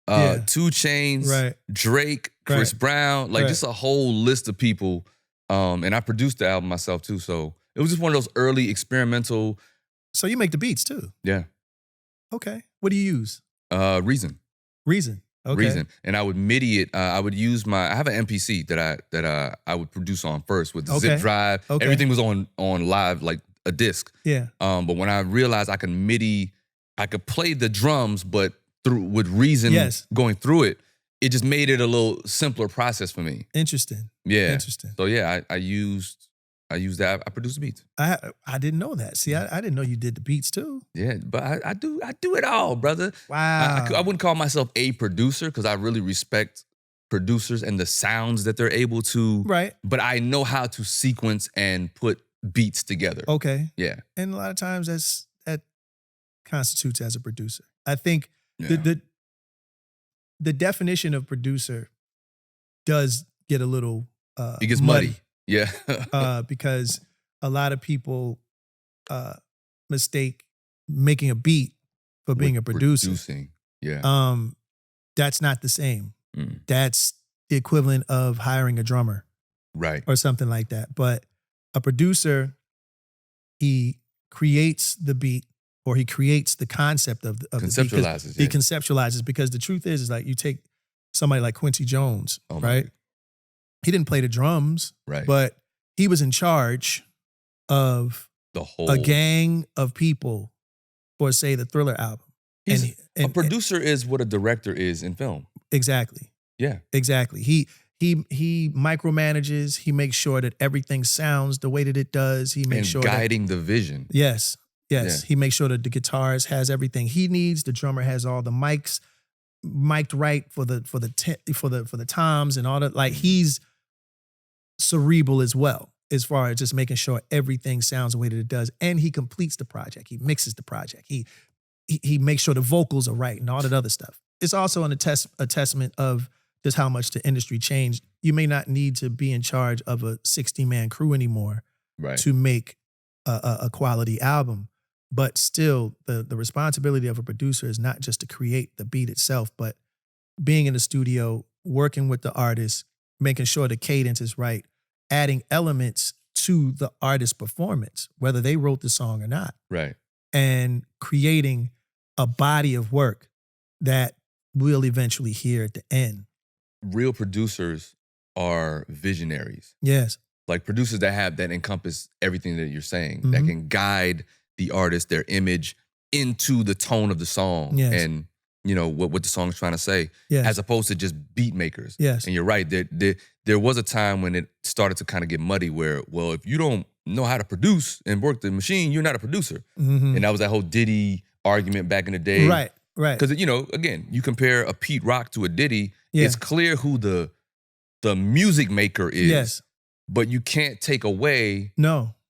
2 Chainz, Drake, Chris Brown, like just a whole list of people. And I produced the album myself too. So it was just one of those early experimental. So you make the beats too? Yeah. Okay. What do you use? Reason. Okay. Reason. And I would MIDI it. I would use I have an MPC that I would produce on first with the zip drive. Everything was on live, like a disc. Yeah. But when I realized I could play the drums, but with Reason going through it, it just made it a little simpler process for me. Interesting. Yeah. Interesting. So yeah, I used that. I produced the beats. I didn't know that. See, I didn't know you did the beats too. Yeah, but I do it all, brother. Wow. I wouldn't call myself a producer because I really respect producers and the sounds that they're able to. Right. But I know how to sequence and put beats together. Okay. Yeah. And a lot of times that constitutes as a producer. I think the definition of producer does get a little it gets muddy. Yeah. Because a lot of people mistake making a beat for being a producer. Producing. Yeah. That's not the same. That's the equivalent of hiring a drummer. Right. Or something like that. But a producer, he creates the beat or he creates the concept of the beat. He conceptualizes because the truth is like you take somebody like Quincy Jones, right? He didn't play the drums, but he was in charge of the whole a gang of people for, say, the Thriller album. And a producer is what a director is in film. Exactly. Yeah. Exactly. He micromanages. He makes sure that everything sounds the way that it does. He makes sure guiding the vision. Yes. Yeah. He makes sure that the guitars has everything he needs. The drummer has all the mics mic'd right for the toms and all that. Like he's cerebral as well, as far as just making sure everything sounds the way that it does. And he completes the project. He mixes the project. He makes sure the vocals are right and all that other stuff. It's also a testament of just how much the industry changed. You may not need to be in charge of a 60-man crew anymore to make a quality album. But still, the responsibility of a producer is not just to create the beat itself, but being in the studio, working with the artist, making sure the cadence is right, adding elements to the artist's performance, whether they wrote the song or not. Right. And creating a body of work that we'll eventually hear at the end. Real producers are visionaries. Yes. Like producers that encompass everything that you're saying, that can guide the artist, their image into the tone of the song and what the song's trying to say, as opposed to just beat makers. Yes. And you're right, there was a time when it started to kind of get muddy where, well, if you don't know how to produce and work the machine, you're not a producer. And that was that whole Diddy argument back in the day. Right. Because, again, you compare a Pete Rock to a Diddy, it's clear who the music maker is, but you can't take away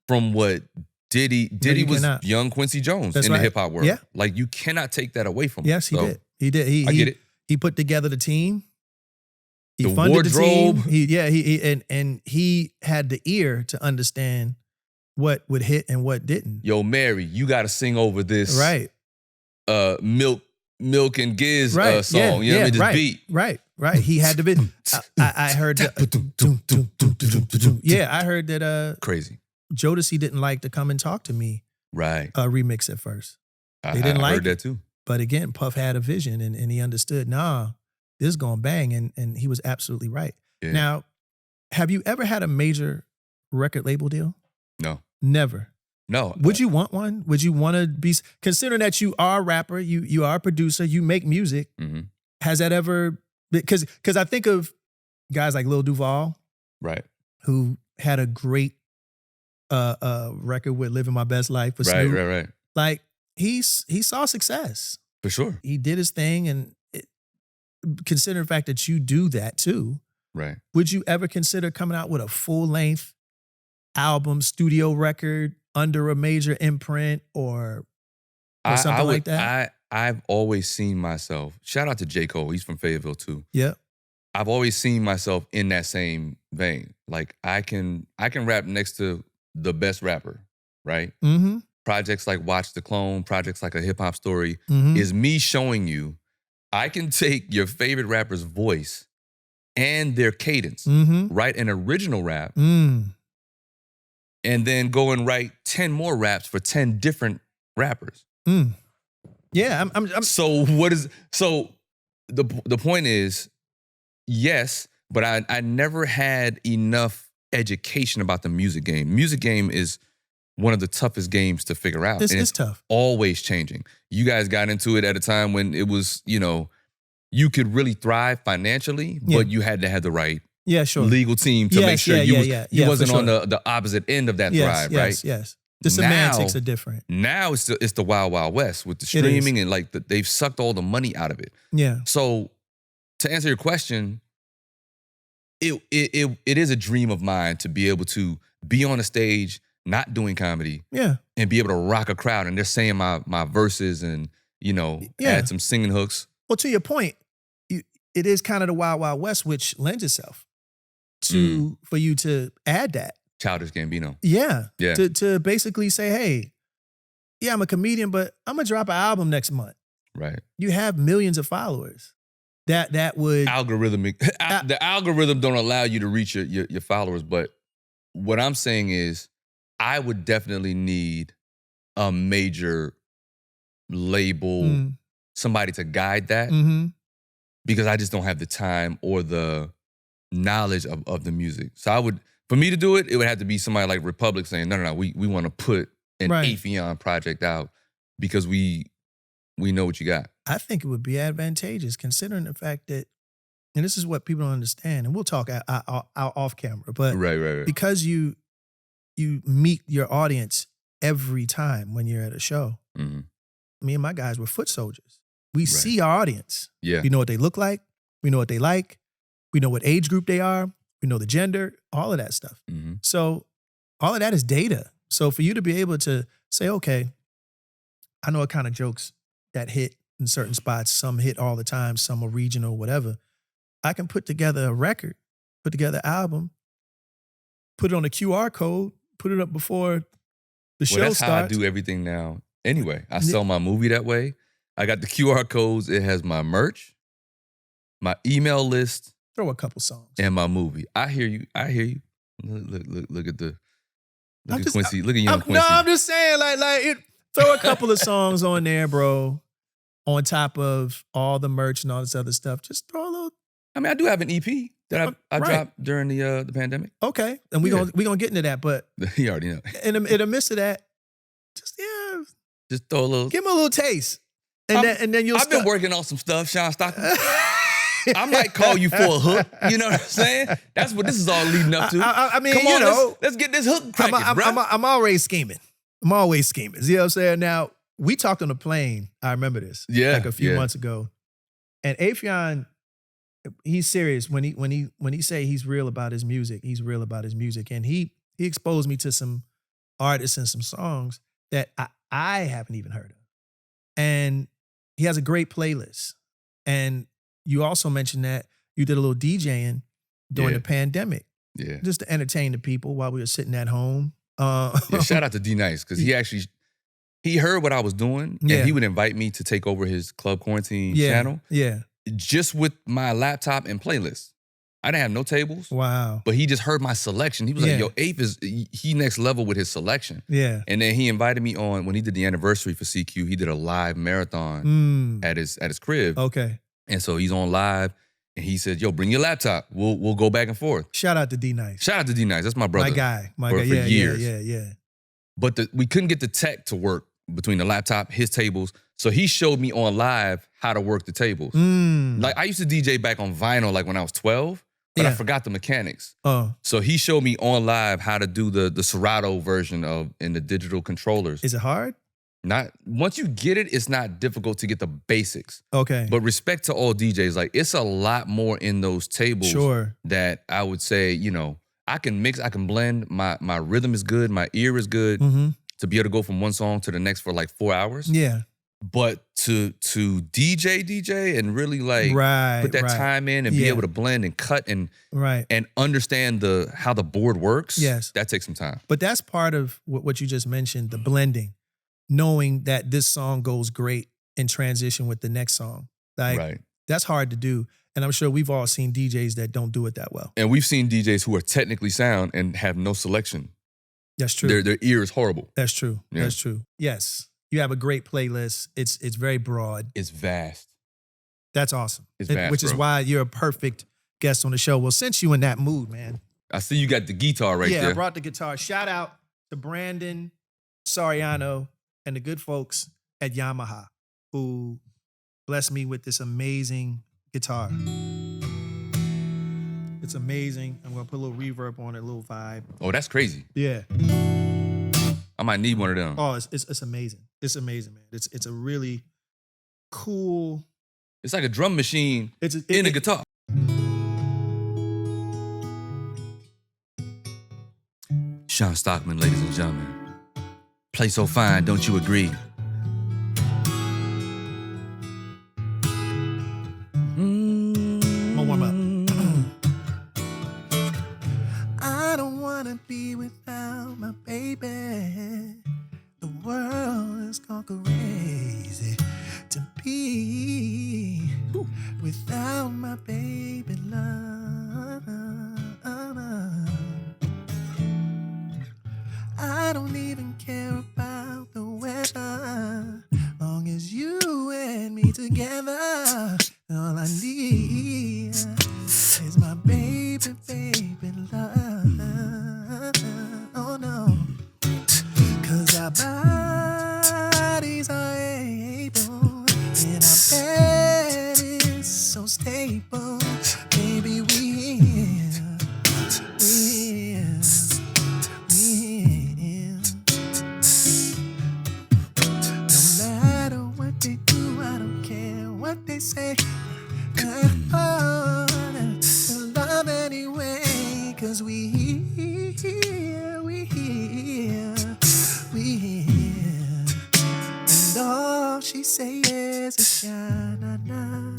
from what Diddy was young Quincy Jones in the hip hop world. Yeah. Like you cannot take that away from him. Yes, he did. He did. I get it. He put together the team. He the funded wardrobe. The team. And he had the ear to understand what would hit and what didn't. Yo, Mary, you got to sing over this. Right. Milk and Giz song. You know what I mean? This beat. Right. He had to be. I heard that. I heard that. Crazy. Jodeci didn't like to Come and Talk to Me. Right. Remix at first. They didn't like it. I heard that too. But again, Puff had a vision and he understood, nah, this is going bang. And he was absolutely right. Yeah. Now, have you ever had a major record label deal? No. Never. No. Would you want one? Would you want to be, considering that you are a rapper, you are a producer, you make music, has that ever, because I think of guys like Lil Duval, right, who had a great record with Living My Best Life with Snoop. Right. Like he saw success. For sure. He did his thing, and considering the fact that you do that too, right. Would you ever consider coming out with a full-length album, studio record under a major imprint or something like that? I've always seen myself, shout out to J. Cole, he's from Fayetteville too. Yeah. I've always seen myself in that same vein. Like I can rap next to the best rapper, right? Mm-hmm. Projects like Watch the Clone, projects like A Hip Hop Story Mm-hmm. is me showing you I can take your favorite rapper's voice and their cadence, write an original rap, and then go and write 10 more raps for 10 different rappers. Yeah, I'm So what is the point is, yes, but I never had enough education about the music game. Music game is one of the toughest games to figure out. It's tough. Always changing. You guys got into it at a time when it was, you could really thrive financially, but you had to have the right legal team to make sure you wasn't on the opposite end of that thrive, right? Yes. The semantics are different. Now it's the wild, wild west with the streaming and like they've sucked all the money out of it. Yeah. So to answer your question, it is a dream of mine to be able to be on a stage, not doing comedy, and be able to rock a crowd and they're saying my verses and add some singing hooks. Well, to your point, it is kind of the wild, wild west, which lends itself to for you to add that. Childish Gambino. Yeah. To basically say, hey, yeah, I'm a comedian, but I'm gonna drop an album next month. Right. You have millions of followers. That would algorithmic. The algorithm don't allow you to reach your followers, but what I'm saying is, I would definitely need a major label, somebody to guide that, because I just don't have the time or the knowledge of the music. So for me to do it, it would have to be somebody like Republic saying, no, we want to put an Affion project out because we know what you got. I think it would be advantageous considering the fact that, and this is what people don't understand, and we'll talk out off camera, but right. because you meet your audience every time when you're at a show. Me and my guys were foot soldiers. We see our audience. Yeah. We know what they look like. We know what they like. We know what age group they are. We know the gender, all of that stuff. So all of that is data. So for you to be able to say, okay, I know what kind of jokes that hit in certain spots. Some hit all the time. Some are regional, whatever. I can put together a record, put together an album, put it on a QR code, put it up before the show that's starts. How I do everything now. Anyway, I sell my movie that way. I got the QR codes. It has my merch, my email list. Throw a couple songs. And my movie. I hear you. Look at Quincy. Look at young Quincy. No, I'm just saying, throw a couple of songs on there, bro. On top of all the merch and all this other stuff. Just throw a little. I mean, I do have an EP that I dropped during the pandemic. Okay. And we're gonna get into that, but you already know. In the midst of that, just throw a little. Give him a little taste. And then you'll I've been working on some stuff, Shawn Stockman. I might call you for a hook. You know what I'm saying? That's what this is all leading up to. I mean, come on, let's get this hook cracking, bro. I'm always scheming. You know what I'm saying? Now, we talked on the plane. I remember this. Like a few months ago. And Affion, he's serious when he say he's real about his music. He's real about his music. And he exposed me to some artists and some songs that I haven't even heard of. And he has a great playlist. And you also mentioned that you did a little DJing during the pandemic. Yeah. Just to entertain the people while we were sitting at home. Shout out to D Nice, because he heard what I was doing, and he would invite me to take over his Club Quarantine channel. Yeah. Just with my laptop and playlist. I didn't have no tables. Wow. But he just heard my selection. He was Yeah. like, yo, Ape is, he next level with his selection. Yeah. And then he invited me on, when he did the anniversary for CQ, he did a live marathon at his crib. Okay. And so he's on live, and he said, yo, bring your laptop. We'll go back and forth. Shout out to D-Nice. Shout out to D-Nice. That's my brother. My guy. For Yeah, years. yeah. But we couldn't get the tech to work between the laptop, his tables. So he showed me on live how to work the tables. Like I used to DJ back on vinyl like when I was 12, but I forgot the mechanics. So he showed me on live how to do the Serato version in the digital controllers. Is it hard? Not once you get it, it's not difficult to get the basics. Okay. But respect to all DJs, like it's a lot more in those tables that I would say, you know, I can mix, I can blend. My rhythm is good, my ear is good to be able to go from one song to the next for like 4 hours. Yeah. But to DJ and really like put that time in and be able to blend and cut and understand how the board works. Yes. That takes some time. But that's part of what you just mentioned, the blending, knowing that this song goes great in transition with the next song. Like that's hard to do. And I'm sure we've all seen DJs that don't do it that well. And we've seen DJs who are technically sound and have no selection. That's true. Their ear is horrible. That's true. Yeah. That's true. Yes. You have a great playlist. It's very broad. It's vast. That's awesome. It's vast, which is why you're a perfect guest on the show. Well, since you in that mood, man. I see you got the guitar right there. Yeah, I brought the guitar. Shout out to Brandon Soriano and the good folks at Yamaha who blessed me with this amazing guitar. It's amazing. I'm going to put a little reverb on it, a little vibe. Oh, that's crazy. Yeah. I might need one of them. Oh, it's amazing. It's amazing, man. It's a really cool. It's like a drum machine in a guitar. Shawn Stockman, ladies and gentlemen. Play so fine, don't you agree? I'm gonna warm up. I don't wanna be without my baby. The world is gone crazy to be without my baby love. I don't even care about the weather, long as you and me together. All I need is my baby, baby love. Oh no, 'cause our bodies are able, and our bed is so stable. Baby, we here. No matter what they do, I don't care what they say. I love anyway, 'cause we here. And all she say is sha-na-na,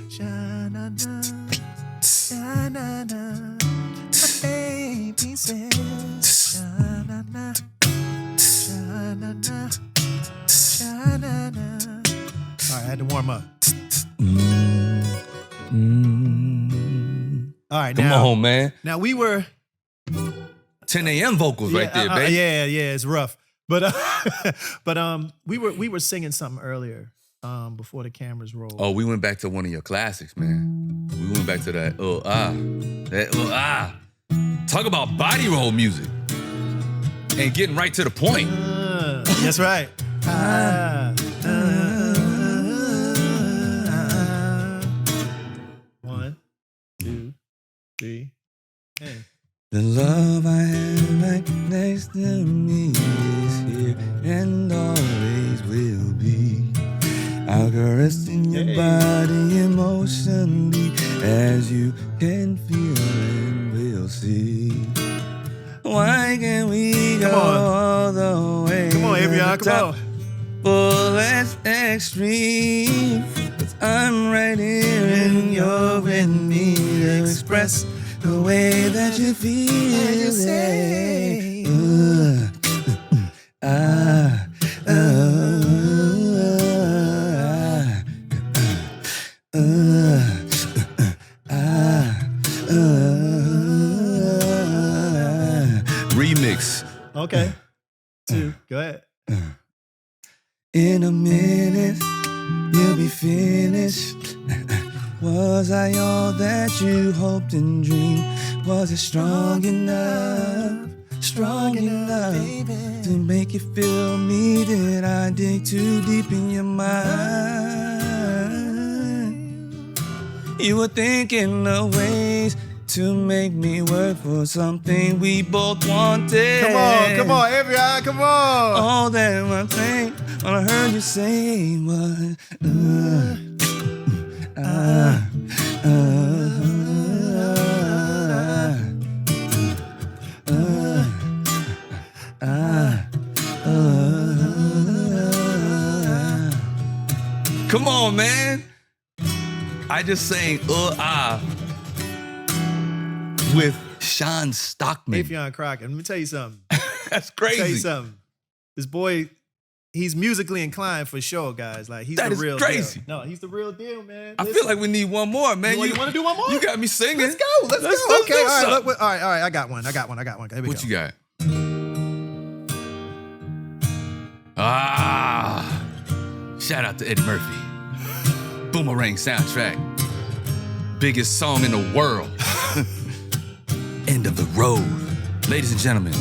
sha-na-na, sha-na-na. My baby says sha-na-na, sha-na-na, sha-na-na. All right, I had to warm up. All right, Come on, man. Now we were 10 a.m. vocals right there, baby. Yeah, it's rough. But we were singing something earlier before the cameras rolled. Oh, we went back to one of your classics, man. We went back to that Talk about body roll music and getting right to the point. That's right. One, two, three, and. The love I have right next to me is here and always will be. I'll caress in your body emotionally as you can feel and we'll see. Why can't we go all the way? Come on, Affion, come on. Fullest extreme. 'Cause I'm right here and you're with me to express the way that you feel. And you say, Was I all that you hoped and dreamed? Was it strong enough baby, to make you feel me? Did I dig too deep in your mind? You were thinking of ways to make me work for something we both wanted. Come on, Affion, come on. All that one thing, all I heard you say was, Come on, man. I just sang with Shawn Stockman. Affion Crockett. Let me tell you something. That's Tell you crazy. something. This boy, he's musically inclined for sure, guys. Like, he's That the is real crazy. deal. No, he's the real deal, man. I feel like we need one more, man. You want to do one more? You got me singing. Let's go. Let's go. Let's Okay, do all right. something. Look, all right. I got one. Here we What go. you got? Shout out to Eddie Murphy. Boomerang soundtrack. Biggest song in the world. End of the road. Ladies and gentlemen,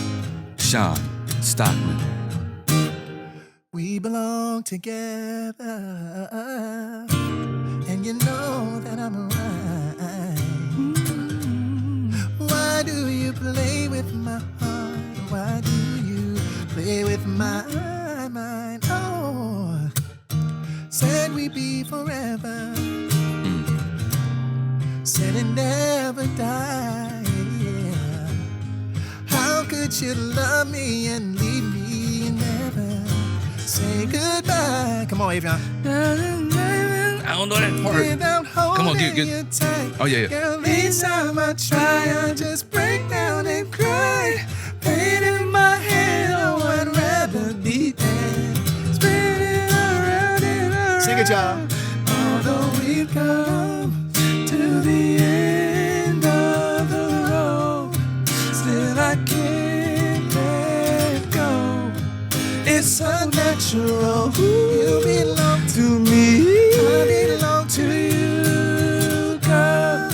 Shawn Stockman. We belong together, and you know that I'm right. Why do you play with my heart? Why do you play with my mind? Oh, said we'd be forever. Said it never die. Yeah. How could you love me and leave me and never say goodbye? Come on, Affion. I don't know that part. Come on, get. Oh, yeah. Girl, each time I try, I just break down and cry. Pain in my head, oh, I'd rather be dead. Spinning around and around. Sing it, y'all. Although we've come to the end of the road, still I can't let go. It's so natural. You belong to me. I belong to you, girl.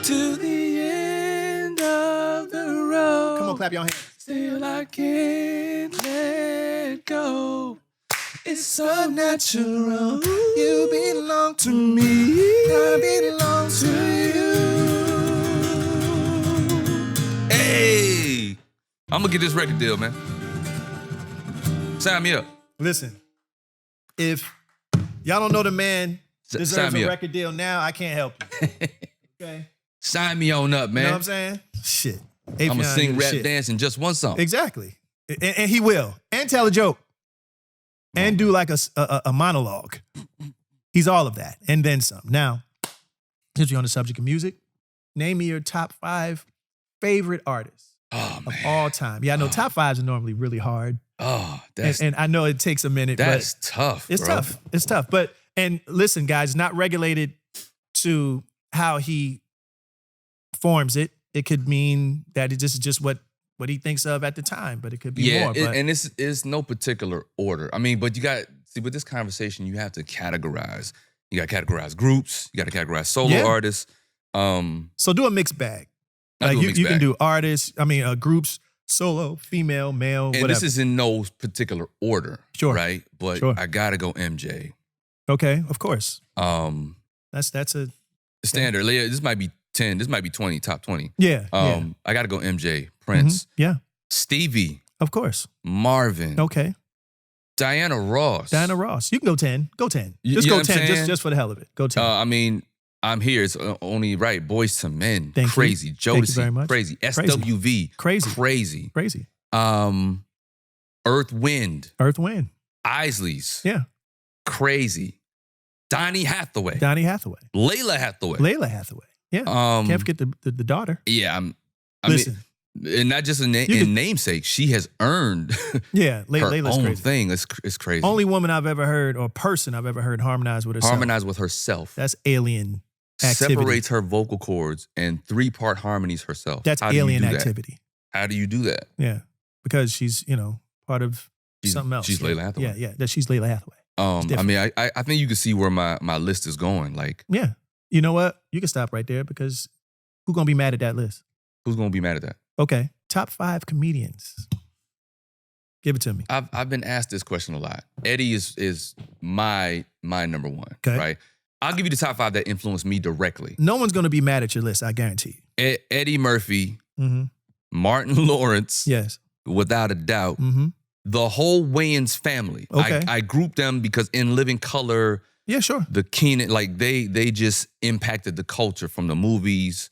To the end of the road. Come on, clap your hands. Still I can't let go. It's so natural. You belong to me. I belong to you. Hey, I'm gonna get this record deal, man. Sign me up. Listen, if y'all don't know the man Sign deserves me a up. record deal now, I can't help you. Okay? Sign me on up, You know what man. I'm saying? Shit. I'm Affion, gonna sing, you the rap, shit. dance in just one song. Exactly. And he will. And tell a joke. And do like a monologue. He's all of that. And then some. Now, since you're on the subject of music, name me your top 5 favorite artists Oh of man. all time. Yeah, I know top 5s are normally really hard. Oh, that's And I know it takes a minute, that's but tough. it's bro. tough. It's tough. But, and listen, guys, it's not regulated to how he forms it. It could mean that it just what he thinks of at the time, but it could be Yeah, more. But and it's no particular order. I mean, but you got see with this conversation, you have to categorize. You got to categorize groups. You got to categorize solo Yeah. artists. so do a mixed bag. I Like do a mixed you can bag. do artists, groups, solo, female, male, And whatever. this is in no particular order, Sure. right? But Sure. I gotta go MJ. Okay, of course. Um, That's a standard. Yeah, this might be 10. This might be 20. Top 20. yeah. I gotta go MJ, Prince, Mhm, yeah, Stevie, of course. Marvin, Okay. Diana Ross. Diana Ross. You can go 10. Go 10. You Just know go what I'm 10, saying? just for the hell of it. Go 10. I mean, I'm here. It's only right. Boys to Men. Thank you. Crazy. Jodeci. Thank you very much. Crazy. SWV. Crazy. Crazy. Crazy. Earth Wind. Earth Wind. Isleys. Yeah. Crazy. Donnie Hathaway. Donnie Hathaway. Layla Hathaway. Layla Hathaway. Yeah. Can't forget the daughter. Yeah. Listen. And not just in can- namesake. She has earned Yeah. her Layla's own crazy. thing. It's crazy. Only woman I've ever heard or person I've ever heard harmonize with herself. harmonize with herself. That's alien activity. Separates her vocal cords and 3-part harmonies herself. That's How do you alien do that? activity. How do you do that? Yeah. Because she's, part of something else. She's yeah. Layla Hathaway. Yeah, yeah. That she's Layla Hathaway. I different. mean, I think you can see where my list is going. Like, Yeah. You know what? You can stop right there because who's going to be mad at that list? Who's going to be mad at that? Okay. Top 5 comedians. Give it to me. I've been asked this question a lot. Eddie is my number one, Okay. right? I'll give you the top 5 that influenced me directly. No one's going to be mad at your list, I guarantee you. Eddie Murphy, Mm-hmm. Martin Lawrence, Yes. without a doubt. Mm-hmm. The whole Wayans family. Okay. I grouped them because in Living Color, Yeah, sure. the Keenan, like they just impacted the culture from the movies,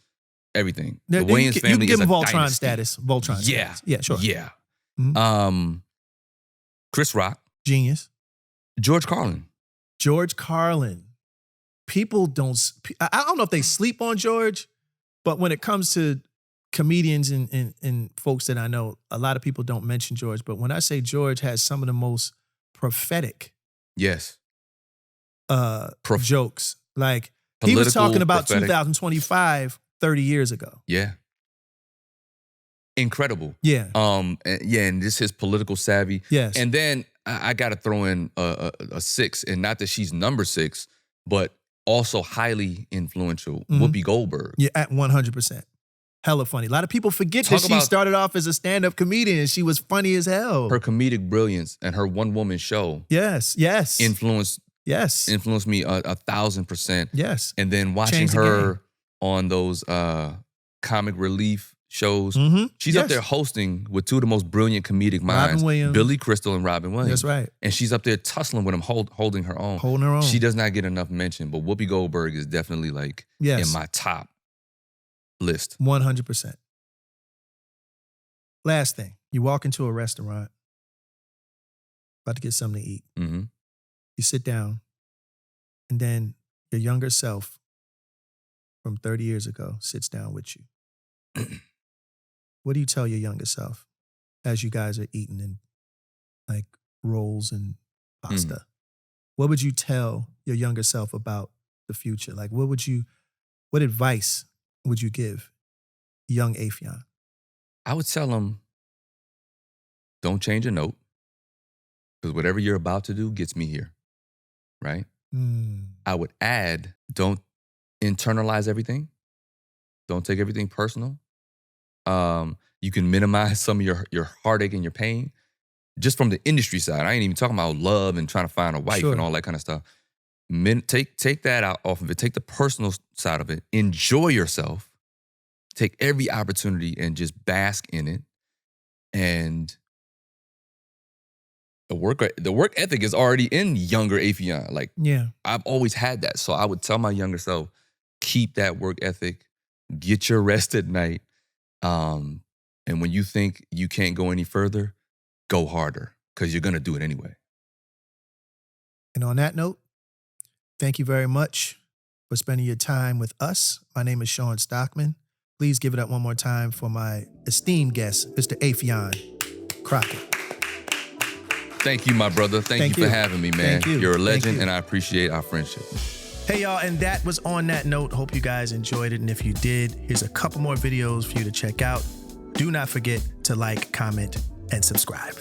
everything. The Wayans you family can give is them a Voltron dynasty. status. Voltron Yeah. status. Yeah, sure. Yeah. Mhm. Chris Rock, Genius. George Carlin. George Carlin. People don't, I don't know if they sleep on George, but when it comes to comedians and folks that I know, a lot of people don't mention George. But when I say George has some of the most prophetic Yes. jokes, like he was Political, talking about prophetic. 2025 30 years ago. Yeah. Incredible. Yeah. And just his political savvy. Yes. And then I got to throw in a 6, and not that she's number 6, but also highly influential, Mhm. Whoopi Goldberg. Yeah, at 100%. Hella funny. A lot of people forget Talk that she about- started off as a stand-up comedian and she was funny as hell. Her comedic brilliance and her one-woman show Yes. influenced Yes. me 1,000%. Yes. And then watching Changed the her on those comic relief shows, Mm-hmm. she's up there hosting with 2 of the most brilliant comedic minds, Williams. Billy Crystal and Robin Williams. That's right. And she's up there tussling with him, holding her own. Holding her own. She does not get enough mention, but Whoopi Goldberg is definitely like Yes. in my top list. 100%. Last thing, you walk into a restaurant, about to get something to eat. Mm-hmm. You sit down, and then your younger self from 30 years ago sits down with you. What do you tell your younger self as you guys are eating in like rolls and pasta? What would you tell your younger self about the future? Like, what advice would you give young Affion? I would tell him, don't change a note, because whatever you're about to do gets me here, right? I would add, don't internalize everything. Don't take everything personal. You can minimize some of your heartache and your pain. Just from the industry side, I ain't even talking about love and trying to find a wife Sure. and all that kind of stuff. Take that out off of it. Take the personal side of it. Enjoy yourself. Take every opportunity and just bask in it. And the work ethic is already in younger Affion. Like, Yeah. I've always had that. So I would tell my younger self, keep that work ethic, get your rest at night. And when you think you can't go any further, go harder, because you're going to do it anyway. And on that note, thank you very much for spending your time with us. My name is Shawn Stockman. Please give it up one more time for my esteemed guest, Mr. Affion Crockett. Thank you, my brother. Thank you for having me, man. Thank you. You're a Thank legend, you. and I appreciate our friendship. Hey, y'all, and that was on that note. Hope you guys enjoyed it. And if you did, here's a couple more videos for you to check out. Do not forget to like, comment, and subscribe.